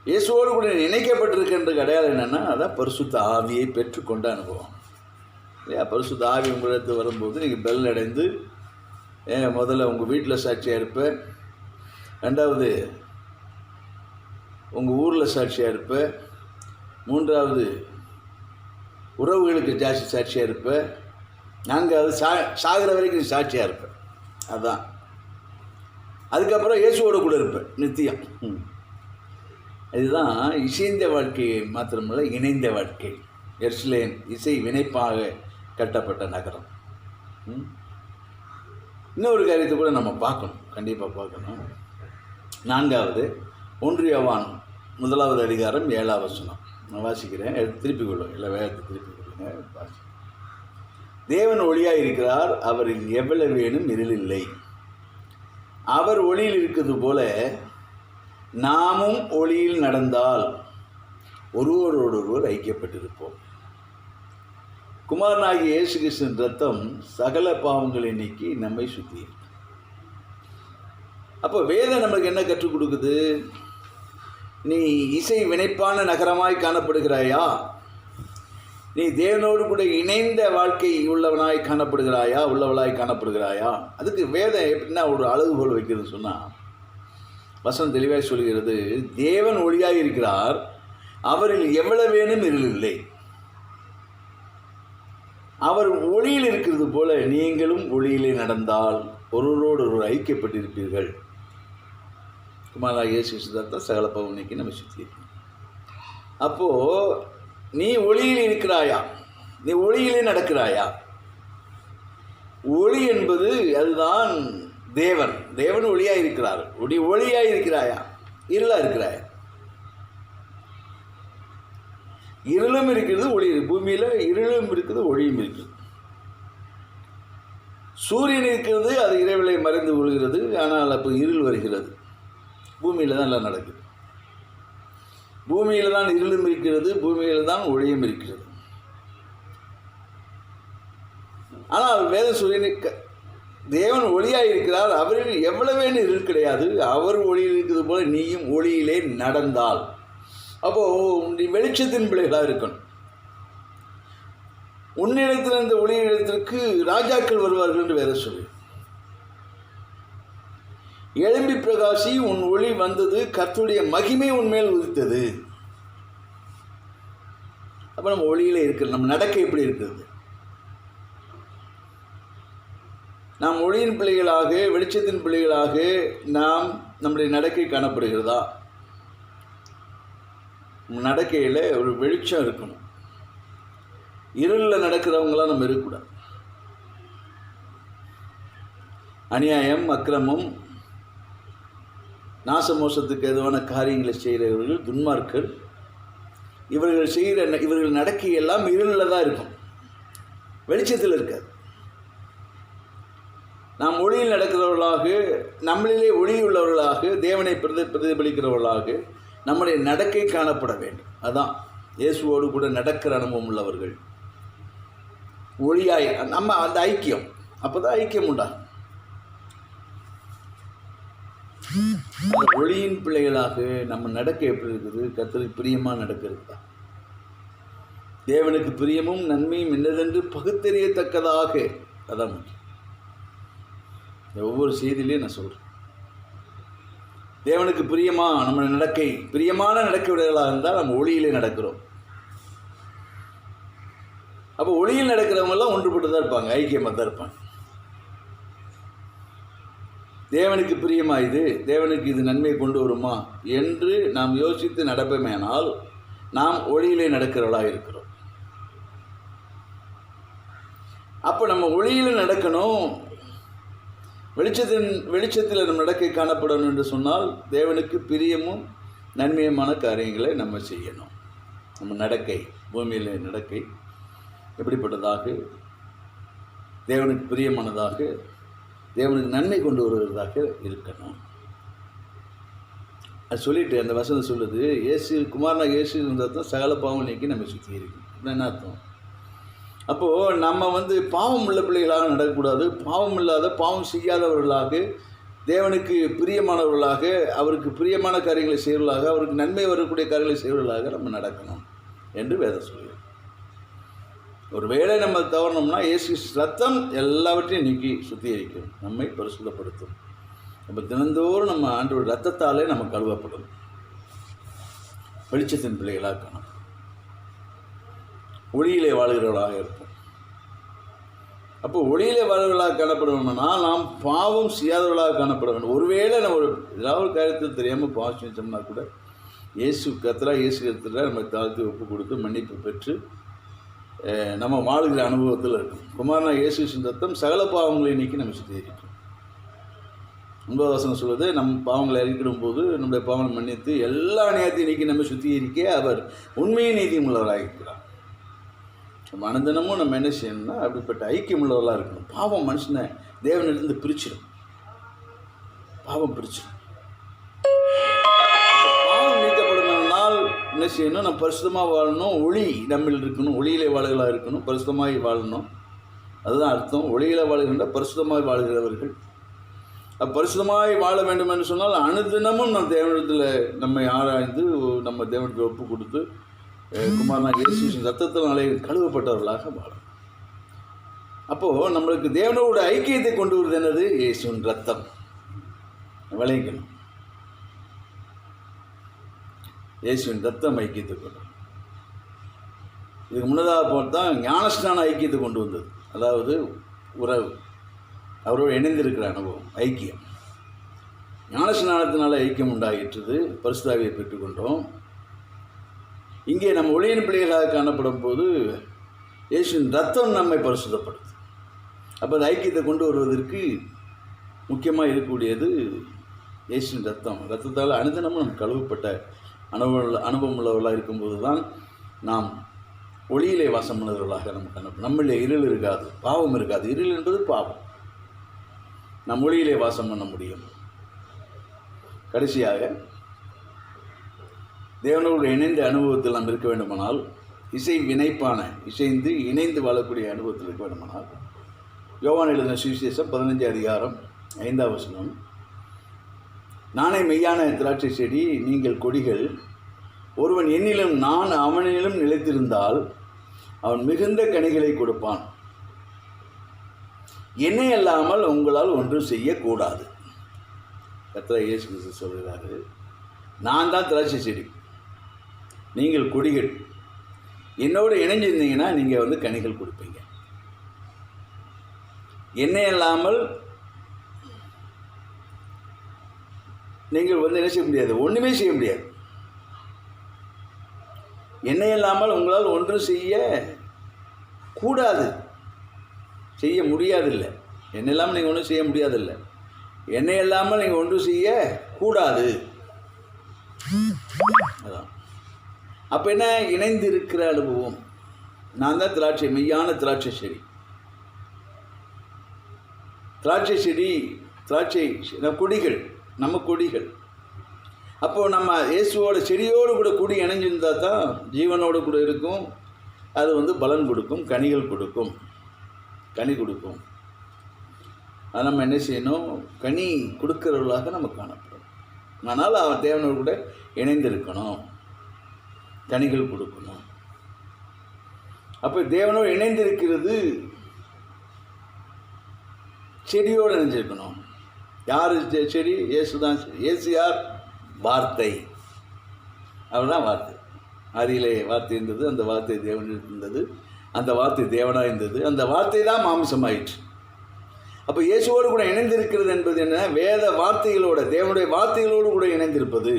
இயேசுவோடு கூட இணைக்கப்பட்டிருக்கின்றதுக்கு அடையாளம் என்னென்னா, அதான் பரிசுத்த ஆவியை பெற்றுக்கொண்ட அனுபவம் இல்லையா? பரிசுத்த ஆவி உங்களிடத்து வரும்போது நீங்கள் பெல் அடைந்து முதல்ல உங்கள் வீட்டில் சாட்சியாக இருப்ப, ரெண்டாவது உங்கள் ஊரில் சாட்சியாக இருப்ப, மூன்றாவது உறவுகளுக்கு ஜாஸ்தி சாட்சியாக இருப்ப, நான்காவது சாகிற வரைக்கும் சாட்சியாக இருப்பேன். அதுதான். அதுக்கப்புறம் இயேசுவோட கூட இருப்பேன் நித்தியம். இதுதான் இசைந்த வாழ்க்கை மாத்திரமல்ல, இணைந்த வாழ்க்கை. எருசலேம் இசை வினைப்பாக கட்டப்பட்ட நகரம். இன்னொரு காரியத்தை கூட நம்ம பார்க்கணும், கண்டிப்பாக பார்க்கணும். 4வது 1 யோவான் 1வது அதிகாரம் 7வது வசனம் நான் வாசிக்கிறேன், திருப்பிக் கொள்ளுங்க, இல்லை வேகத்தை திருப்பிக் கொள்ளுங்க. வாசி. தேவன் ஒளியாக இருக்கிறார், அவரில் எவ்வளவேனும் இருள் இல்லை. அவர் ஒளியில் இருக்கிறது போல நாமும் ஒளியில் நடந்தால் ஒருவரோடொருவர் ஐக்கியப்பட்டிருப்போம். குமாரனாகிய இயேசு கிறிஸ்துவின் ரத்தம் சகல பாவங்களை நீக்கி நம்மை சுத்திகரிக்கும். அப்போ வேதம் நமக்கு என்ன கற்றுக் கொடுக்குது? நீ இசை வினைப்பான நகரமாய் காணப்படுகிறாயா? நீ தேவனோடு கூட இணைந்த வாழ்க்கை உள்ளவனாய் காணப்படுகிறாயா, உள்ளவளாய் காணப்படுகிறாயா? அதுக்கு வேதம் எப்படின்னா ஒரு அளவுகோல் வைக்கிறது சொன்னால், வசனம் தெளிவாக சொல்கிறது, தேவன் ஒளியாக இருக்கிறார், அவரில் எவ்வளவேனும் இருள் இல்லை. அவர் ஒளியில் இருக்கிறது போல நீங்களும் ஒளியிலே நடந்தால் ஒருவரோடு ஒரு ஐக்கியப்பட்டிருப்பீர்கள். குமாரனாகிய இயேசு கிறிஸ்து சகல பாவம் நீக்கி நம்ம சுற்றி. அப்போது நீ ஒளியில் இருக்கிறாயா? நீ ஒளியிலே நடக்கிறாயா? ஒளி என்பது அதுதான் தேவன். தேவன் ஒளியாக இருக்கிறார். ஒளியாக இருக்கிறாயா? இருளாக இருக்கிறாயா? இருளும் இருக்கிறது, ஒளி இருக்கு. பூமியில் இருளும் இருக்குது, ஒளியும் இருக்குது. சூரியன் இருக்கிறது, அது இரவிலே மறைந்து கொள்கிறது, ஆனால் அப்போ இருள் வருகிறது. பூமியில் தான் எல்லாம் நடக்குது. பூமியில் தான் இருளும் இருக்கிறது, பூமியில் தான் ஒளியும் இருக்கிறது. ஆனால் வேதம் சொல்லி தேவன் ஒளியாக இருக்கிறார், அவரில் எவ்வளவேன்னு இருள் கிடையாது, அவர் ஒளியில் இருக்கிறது போல நீயும் ஒளியிலே நடந்தால். அப்போது வெளிச்சத்தின் பிள்ளைகளாக இருக்கணும். உன்னிடத்தில் இந்த ஒளியிடத்திற்கு ராஜாக்கள் வருவார்கள் என்று வேதம் சொல்லி, எழும்பி பிரகாசி உன் ஒளி வந்தது, கர்த்தருடைய மகிமை உன்மேல் உதித்தது. அப்போ நம்ம ஒளியிலே இருக்கிறது, நம்ம நடக்க எப்படி இருக்கிறது? நாம் ஒளியின் பிள்ளைகளாக, வெளிச்சத்தின் பிள்ளைகளாக நாம் நம்முடைய நடக்கை காணப்படுகிறதா? நடக்கையில் ஒரு வெளிச்சம் இருக்கணும். இருளில் நடக்கிறவங்களாம் நம்ம இருக்கக்கூடாது. அநியாயம், அக்கிரமம், நாசமோசத்துக்கு எதுவான காரியங்களை செய்கிறவர்கள், துன்மார்கள், இவர்கள் நடக்கையெல்லாம் இருளில் தான் இருக்கும், வெளிச்சத்தில் இருக்காது. நாம் ஒளியில் நடக்கிறவர்களாக, நம்மளிலே ஒளியுள்ளவர்களாக, தேவனை பிரதிபலிக்கிறவர்களாக நம்முடைய நடக்கை காணப்பட வேண்டும். அதான் இயேசுவோடு கூட நடக்கிற அனுபவம் உள்ளவர்கள் ஒளியாய் நம்ம அந்த ஐக்கியம், அப்போ தான் ஐக்கியம் உண்டாகும். ஒளியின் பிள்ளைகளாக நம்ம நடக்க எப்படி இருக்குது? கர்த்தருக்கு பிரியமாக நடக்கிறது தான். தேவனுக்கு பிரியமும் நன்மையும் என்னதென்று பகுத்தறியத்தக்கதாக, அதான் முக்கியம். ஒவ்வொரு செய்தியிலையும் நான் சொல்கிறேன், தேவனுக்கு பிரியமாக நம்ம நடக்கை, பிரியமான நடக்கையுடையவர்களாக இருந்தால் நம்ம ஒளியிலே நடக்கிறோம். அப்போ ஒளியில் நடக்கிறவங்கெல்லாம் ஒன்றுபட்டு தான் இருப்பாங்க, ஐக்கியமாக தான் இருப்பாங்க. தேவனுக்கு பிரியமா இது, தேவனுக்கு இது நன்மை கொண்டு வருமா என்று நாம் யோசித்து நடப்போமேனால் நாம் ஒளியிலே நடக்கிறவர்களாக இருக்கிறோம். அப்போ நம்ம ஒளியில் நடக்கணும், வெளிச்சத்தில் நம்ம நடக்கை காணப்படணும் என்று சொன்னால் தேவனுக்கு பிரியமும் நன்மையுமான காரியங்களை நம்ம செய்யணும். நம்ம நடக்கை, பூமியில் நடக்கை எப்படிப்பட்டதாக, தேவனுக்கு பிரியமானதாக, தேவனுக்கு நன்மை கொண்டு வருவதாக இருக்கணும். அது சொல்லிட்டு அந்த வசனம் சொல்லுது, இயேசு குமாரனா இயேசு இருந்தால் சகல பாவம் நீக்கி நம்ம சுற்றி இருக்கும். என்ன அர்த்தம்? அப்போது நம்ம பாவம் உள்ள பிள்ளைகளாக நடக்கக்கூடாது, பாவம் இல்லாத, பாவம் செய்யாதவர்களாக, தேவனுக்கு பிரியமானவர்களாக, அவருக்கு பிரியமான காரியங்களை செய்வர்களாக, அவருக்கு நன்மை வரக்கூடிய காரியங்களை செய்வர்களாக நம்ம நடக்கணும் என்று வேதம் சொல்லுது. ஒருவேளை நம்ம தவறணும்னா இயேசு ரத்தம் எல்லாவற்றையும் நீக்கி சுத்திகரிக்கும், நம்மை பரிசுத்தப்படுத்தும். அப்போ தினந்தோறும் நம்ம ஆண்டவருடைய ரத்தத்தாலே நம்ம கழுவப்படும், வெளிச்சத்தின் பிள்ளைகளாக காணும், ஒளியிலே வாழ்கிறவர்களாக இருப்போம். அப்போ ஒளியிலே வாழ்கிறவர்களாக காணப்படுவோம்னா நாம் பாவம் செய்யாதவர்களாக காணப்பட வேண்டும். ஒருவேளை நம்ம ஏதாவது ஒரு காரியத்தில் தெரியாமல் பாவம் செஞ்சோம்னா கூட இயேசு கர்த்தராக நம்ம தாழ்த்தி ஒப்பு கொடுத்து மன்னிப்பு பெற்று நம்ம வாழ்கிற அனுபவத்தில் இருக்கும். குமாரனா இயேசு ரத்தம் சகல பாவங்களை நீக்கி நம்ம சுத்திகரிக்கும். 9வது வசனம் சொல்வது, நம் பாவங்களை அறிக்கிடும் போது நம்முடைய பாவங்களை மன்னித்து எல்லா அநியாயத்தையும் நீக்கி நம்ம சுத்திகரிக்க அவர் உண்மையை நீதியும் உள்ளவராக இருக்கிறார். நம்ம அனுதினமும் நம்ம என்ன செய்யணும்னா அப்படிப்பட்ட ஐக்கியம் உள்ளவர்களாக இருக்கணும். பாவம் மனுஷனை தேவனிலிருந்து பிரிச்சிடும், பாவம் பிரிச்சிடும். பாவம் நீக்கப்படுமானால் என்ன செய்யணும்? நம்ம பரிசுத்தமாக வாழணும், ஒளி நம்மில் இருக்கணும், ஒளியிலே வாழலாக இருக்கணும், பரிசுத்தமாக வாழணும். அதுதான் அர்த்தம். ஒளியில வாழ்கின்ற பரிசுத்தமாக வாழ்கிறவர்கள். பரிசுத்தமாய் வாழ வேண்டும் என்று சொன்னால் அனுதினமும் நம் தேவனிடத்தில் நம்மை ஆராய்ந்து நம்ம தேவனுக்கு ஒப்பு கொடுத்து குமாரனா இயேசு ரத்தத்தினாலே கழுவப்பட்டவர்களாக வாழும். அப்போது நம்மளுக்கு தேவனோட ஐக்கியத்தை கொண்டு வருவது என்னது? இயேசுவின் ரத்தம். விளைக்கணும், இயேசுவின் ரத்தம் ஐக்கியத்தை கொண்டு. இதுக்கு முன்னதாக போட்டால் ஞானஸ்நான ஐக்கியத்தை கொண்டு வந்தது, அதாவது உறவு, அவரோடு இணைந்திருக்கிற அனுபவம், ஐக்கியம். ஞானஸ்நானத்தினால ஐக்கியம் உண்டாகிற்றது, பரிசுத்தாவியை பெற்றுக்கொண்டோம். இங்கே நம்ம ஒளியின் பிள்ளைகளாக காணப்படும் போது இயேசுவின் ரத்தம் நம்மை பரிசுத்தப்படுது. அப்போ அந்த ஐக்கியத்தை கொண்டு வருவதற்கு முக்கியமாக இருக்கக்கூடியது இயேசுவின் ரத்தம். ரத்தத்தால் அனுதினமும் நம்ம கழுவப்பட்ட அனுபவம் உள்ளவர்களாக இருக்கும்போது தான் நாம் ஒளியிலே வாசம் பண்ணுறவர்களாக நம்ம காணப்படும். நம்மளே இருள் இருக்காது, பாவம் இருக்காது. இருள் என்பது பாவம். நம் ஒளியிலே வாசம் பண்ண முடியும். கடைசியாக தேவனோடு இணைந்த அனுபவத்தில் நாம் இருக்க வேண்டுமானால், இசை வினைப்பான இசைந்து இணைந்து வாழக்கூடிய அனுபவத்தில் இருக்க வேண்டுமானால், யோவான் எழுதின சுவிசேஷம் 15 அதிகாரம் 5ஆம் வசனம், நானே மெய்யான திராட்சை செடி, நீங்கள் கொடிகள். ஒருவன் என்னிலும் நான் அவனிலும் நிலைத்திருந்தால் அவன் மிகுந்த கனிகளை கொடுப்பான். என்னை அல்லாமல் உங்களால் ஒன்றும் செய்யக்கூடாது. கர்த்தர் இயேசு கிறிஸ்து சொல்கிறாரு, நான் தான் திராட்சை செடி, நீங்கள் கொடிகள். என்னோடு இணைஞ்சிருந்தீங்கன்னா நீங்கள் கனிகள் கொடுப்பீங்க. என்னை அல்லாமல் நீங்கள் என்ன செய்ய முடியாது, ஒன்றுமே செய்ய முடியாது. என்னை இல்லாமல் உங்களால் ஒன்றும் செய்ய கூடாது, செய்ய முடியாதில்லை. என்னை இல்லாமல் நீங்கள் ஒன்றும் செய்ய முடியாதில்லை. என்னை இல்லாமல் நீங்கள் ஒன்றும் செய்ய கூடாது. அதான். அப்போ என்ன, இணைந்து இருக்கிற அனுபவம். நான் தான் திராட்சை, மெய்யான திராட்சை செடி. திராட்சை செடி, திராட்சை கொடிகள், நம்ம கொடிகள். அப்போது நம்ம இயேசுவோட செடியோடு கூட கூடி இணைஞ்சிருந்தால் தான் ஜீவனோடு கூட இருக்கும். அது பலன் கொடுக்கும், கனிகள் கொடுக்கும், கனி கொடுக்கும். அது நம்ம என்ன செய்யணும், கனி கொடுக்கிறவர்களாக நம்ம காணப்படும். அதனால் அவன் தேவனோடு கூட இணைந்திருக்கணும், கனிகள் கொடுக்கணும். அப்போ தேவனோடு இணைந்திருக்கிறது செடியோடு இணைஞ்சிருக்கணும். யார் செடி? இயேசு தான் செடி. இயேசு யார்? வார்த்தை. அவர் தான் வார்த்தை. ஆதியிலே வார்த்தை இருந்தது, அந்த வார்த்தை தேவன் இருந்தது, அந்த வார்த்தை தேவனாக இருந்தது, அந்த வார்த்தை தான் மாம்சமாயிற்று. அப்போ இயேசுவோடு கூட இணைந்திருக்கிறது என்பது என்ன? வேத வார்த்தைகளோட, தேவனுடைய வார்த்தைகளோடு கூட இணைந்திருப்பது,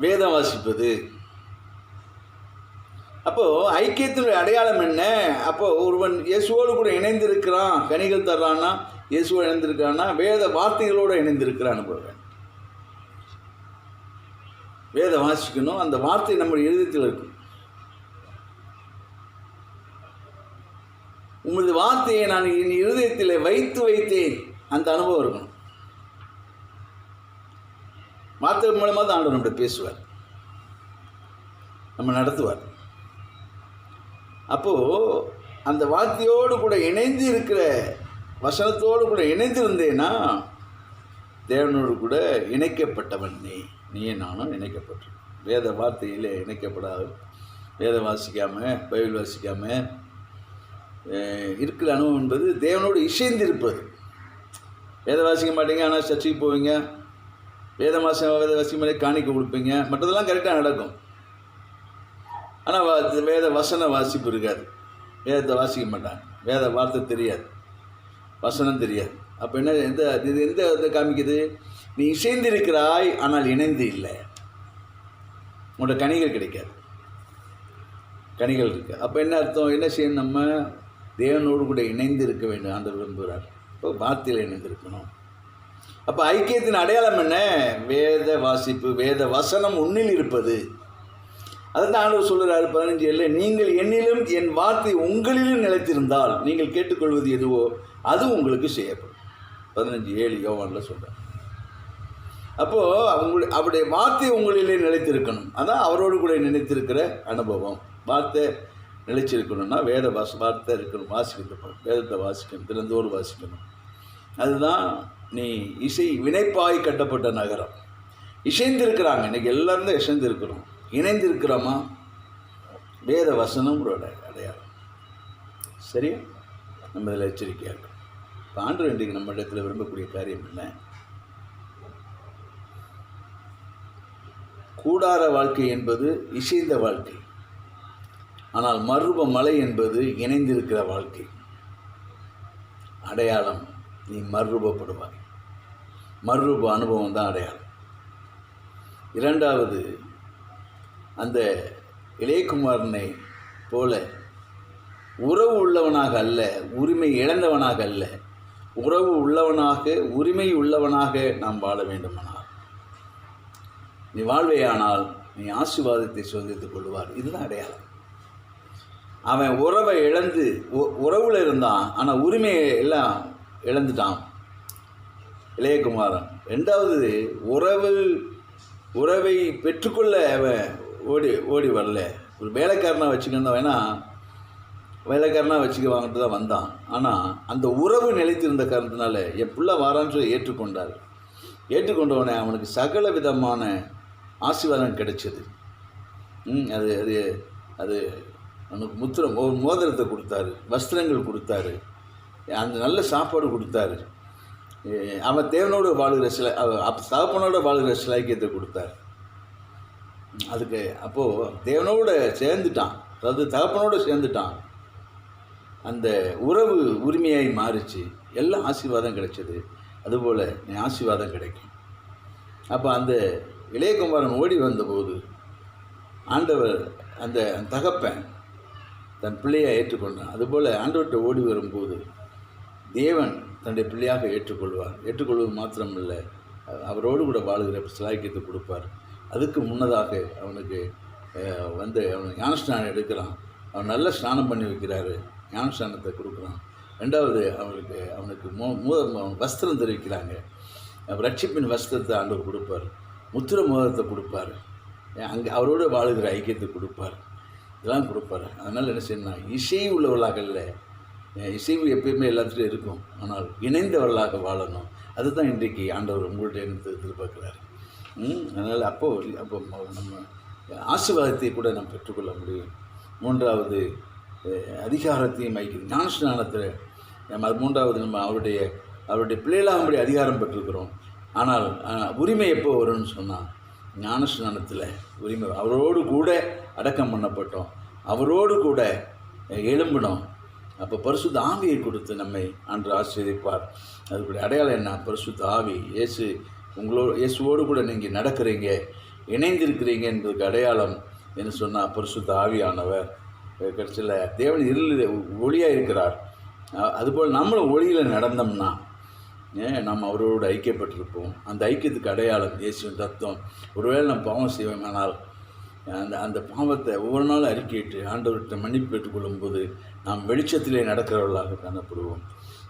வேதம் வாசிப்பது. அப்போது ஐக்கியத்தினுடைய அடையாளம் என்ன? அப்போது ஒருவன் இயேசுவோடு கூட இணைந்திருக்கிறான், கனிகள் தர்றான்னா, இயேசுவோடு இணைந்திருக்கிறான்னா வேத வார்த்தைகளோடு இணைந்திருக்கிறான்னு போவேன். வேதம் வாசிக்கணும், அந்த வார்த்தை நம்முடைய இருதயத்தில் இருக்கும். உமது வார்த்தையை நான் என் இருதயத்தில் வைத்து வைத்தேன், அந்த அனுபவம் இருக்கணும். வார்த்தை மூலமாக தான் ஆண்டவர் நம்மகிட்ட பேசுவார், நம்ம நடத்துவார். அப்போது அந்த வார்த்தையோடு கூட இணைந்து இருக்கிற, வசனத்தோடு கூட இணைந்திருந்தேன்னா தேவனோடு கூட இணைக்கப்பட்டவன் நீயே நானும் இணைக்கப்பட்டு. வேத வார்த்தையில் இணைக்கப்படாது, வேதம் வாசிக்காமல், பைபிள் வாசிக்காமல் இருக்கிற அனுபவம் என்பது தேவனோடு இசைந்திருப்பது. வேதம் வாசிக்க மாட்டீங்க, ஆனால் சர்ச்சைக்கு போவீங்க, வேத வாசிக்க மாதிரி காணிக்க கொடுப்பீங்க, மற்றதெல்லாம் கரெக்டாக நடக்கும். ஆனால் வேத வசன வாசிப்பு இருக்காது, வேதத்தை வாசிக்க மாட்டாங்க, வேத வார்த்தை தெரியாது, வசனம் தெரியாது. அப்போ என்ன, இது எந்த காமிக்குது? நீ இசைந்திருக்கிறாய், ஆனால் இணைந்து இல்லை, உன்னோட கனிகள் கிடைக்காது, கனிகள் இருக்கு. அப்போ என்ன அர்த்தம்? என்ன செய்யணும்? நம்ம தேவனோடு கூட இணைந்து இருக்க வேண்டும் ஆண்டவர் விரும்புகிறார். இப்போ வார்த்தையில் இணைந்திருக்கணும். அப்போ ஐக்கியத்தின் அடையாளம் என்ன? வேத வாசிப்பு, வேத வசனம் உன்னில் இருப்பது. அதுதான் ஆண்டவர் சொல்கிறார் 15:7, நீங்கள் என்னிலும் என் வார்த்தை உங்களிலும் நிலைத்திருந்தால் நீங்கள் கேட்டுக்கொள்வது எதுவோ அது உங்களுக்கு செய்யப்படும். 15:7 யோவானில் சொல்கிறார். அப்போது அவருடைய வார்த்தை உங்களிலே நிலைத்திருக்கணும். அதான் அவரோடு கூட நினைத்திருக்கிற அனுபவம். வார்த்தை நிலைச்சிருக்கணும்னா வார்த்தை இருக்கணும், வாசிக்கணும், வேதத்தை வாசிக்கணும், தினந்தோடு வாசிக்கணும். அதுதான் நீ இசை வினைப்பாய் கட்டப்பட்ட நகரம். இசைந்திருக்கிறாங்க, இன்றைக்கி எல்லாரும் தான் இசைந்திருக்கிறோம். இணைந்திருக்கிறோமா? வேத வசனம் ஒரு அடையாளம். சரியா? நம்ம இதில் எச்சரிக்கையாக இருக்கும். இப்போ ஆண்டவர் இன்றைக்கு நம்ம இடத்துல விரும்பக்கூடிய காரியம் என்ன? கூடார வாழ்க்கை என்பது இசைந்த வாழ்க்கை, ஆனால் மறுரூப மலை என்பது இணைந்திருக்கிற வாழ்க்கை. அடையாளம், நீ மறுரூபப்படுவாய். மறுரூப அனுபவம் தான் அடையாளம். இரண்டாவது, அந்த இளையகுமாரனை போல உறவு உள்ளவனாக அல்ல, உரிமை இழந்தவனாக அல்ல, உறவு உள்ளவனாக, உரிமை உள்ளவனாக நாம் வாழ வேண்டுமானால் நீ வாழ்வையானால் நீ ஆசீர்வாதத்தை சுதந்திரித்துக் கொள்வார். இதுதான் அடையாளம். அவன் உறவை இழந்து உறவில் இருந்தான், ஆனால் உரிமையை எல்லாம் இழந்துட்டான் இளையகுமாரன். ரெண்டாவது, உறவு உறவை பெற்றுக்கொள்ள அவன் ஓடி ஓடி வரல. ஒரு வேலைக்காரனாக வச்சுக்கணும் வேணால் வேலைக்காரனாக வச்சுக்க வாங்கிட்டு தான் வந்தான். ஆனால் அந்த உறவு நிலைத்திருந்த காரணத்தினால என் பிள்ளை வாரான்னு சொல்லி ஏற்றுக்கொண்டார். ஏற்றுக்கொண்டவனே அவனுக்கு சகல விதமான ஆசீர்வாதம் கிடைச்சது. அது அது அது அவனுக்கு முத்திரம் ஒரு மோதிரத்தை கொடுத்தாரு, வஸ்திரங்கள் கொடுத்தாரு, அந்த நல்ல சாப்பாடு கொடுத்தாரு. அவன் தேவனோடு வாழுகிற சில தகப்பனோட வாழுகிற சிலாக்கியத்தை கொடுத்தார். அதுக்கு அப்போது தேவனோட சேர்ந்துட்டான், அதாவது தகப்பனோடு சேர்ந்துட்டான். அந்த உறவு உரிமையாய் மாறிச்சு. எல்லாம் ஆசீர்வாதம் கிடைச்சது. அதுபோல் நீ ஆசீர்வாதம் கிடைக்கும். அப்போ அந்த இளையகுமாரன் ஓடி வந்தபோது ஆண்டவர் அந்த தகப்பன் தன் பிள்ளையை ஏற்றுக்கொண்டான். அதுபோல் ஆண்டவர்கிட்ட ஓடி வரும்போது தேவன் தன்னுடைய பிள்ளையாக ஏற்றுக்கொள்வார். ஏற்றுக்கொள்வது மாத்திரமில்லை, அவரோடு கூட வாழுகிற சிலாக்கியத்தை கொடுப்பார். அதுக்கு முன்னதாக அவனுக்கு அவன் ஞானஸ்நானம் எடுக்கிறான். அவன் நல்ல ஸ்நானம் பண்ணி வைக்கிறாரு, ஞானஸ்நானத்தை கொடுக்குறான். ரெண்டாவது அவனுக்கு வஸ்திரம் தெரிவிக்கிறாங்க. ரட்சிப்பின் வஸ்திரத்தை ஆண்டவர் கொடுப்பார், முத்திர மோதிரத்தை கொடுப்பார், அங்கே அவரோடு வாழுகிற ஐக்கியத்தை கொடுப்பார், இதெல்லாம் கொடுப்பார். அதனால் என்ன செய்யணும், இசைவு உள்ளவர்களாக இல்லை, இசைவு எப்பயுமே எல்லாத்துலேயும் இருக்கும், ஆனால் இணைந்தவர்களாக வாழணும். அதுதான் இன்றைக்கு ஆண்டவர் உங்கள்கிட்ட இருந்து எதிர்பார்க்குறாரு. அதனால் அப்போ நம்ம ஆசீர்வாதத்தை கூட நம்ம பெற்றுக்கொள்ள முடியும். மூன்றாவது அதிகாரத்தையும் வைக்கிறது ஞானஸ்நானத்தில் நம்ம அது மூன்றாவது நம்ம அவருடைய பிள்ளைகளாகும்படி அதிகாரம் பெற்றிருக்கிறோம். ஆனால் உரிமை எப்போ வரும்னு சொன்னால் ஞானஸ்நானத்தில் உரிமை. அவரோடு கூட அடக்கம் பண்ணப்பட்டோம், அவரோடு கூட எழும்பினோம். அப்போ பரிசுத்த ஆவியை கொடுத்து நம்மை அன்று ஆசீர்வதிப்பார். அதுக்குடைய அடையாளம் என்ன? பரிசுத்த ஆவி. இயேசுவோடு கூட நீங்கள் நடக்கிறீங்க, இணைந்திருக்கிறீங்க என்பதுக்கு அடையாளம் என்று சொன்னால் பரிசுத்த ஆவியானவர். கடைசியில் தேவன் இருளில் ஒளியாக இருக்கிறார். அதுபோல் நம்மளும் ஒளியில் நடந்தோம்னா நம்ம அவரோடு ஐக்கியப்பட்டிருப்போம். அந்த ஐக்கியத்துக்கு அடையாளம் இயேசுவின் ரத்தம். ஒருவேளை நம்ம பாவம் செய்வோமானால் அந்த பாவத்தை ஒவ்வொரு நாளும் அறிக்கையிட்டு ஆண்டவர்கிட்ட மன்னிப்பு பெற்றுக்கொள்ளும்போது நாம் வெளிச்சத்திலே நடக்கிறவர்களாக காணப்படுவோம்.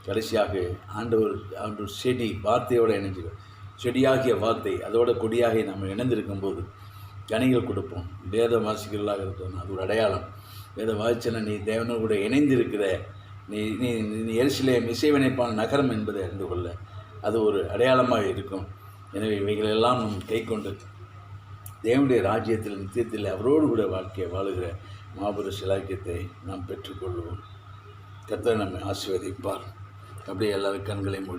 கடைசியாக ஆண்டவர் செடி வார்த்தையோடு இணைஞ்சிடும். செடியாகிய வார்த்தை அதோட கொடியாகி நம்ம இணைந்திருக்கும்போது கனிகள் கொடுப்போம். வேத வாசிக்கிறவர்களாக இருக்கணும், அது ஒரு அடையாளம். வேத வாசிச்சன நீ தேவனோடு கூட இணைந்திருக்கிற, நீ நீ நீ எருசலேம் இசைவினைப்பான நகரம் என்பதை அறிந்து கொள்ள அது ஒரு அடையாளமாக இருக்கும். எனவே இவைகளெல்லாம் நம் கை கொண்டு தேவனுடைய ராஜ்யத்தில் நித்தியத்தில் அவரோடு கூட வாழ்க்கையை வாழுகிற மாபெரும் சிலாக்கியத்தை நாம் பெற்றுக்கொள்வோம். கர்த்தர் நம்மை ஆசீர்வதிப்பார். அப்படியே எல்லாரும் கண்களை மூடி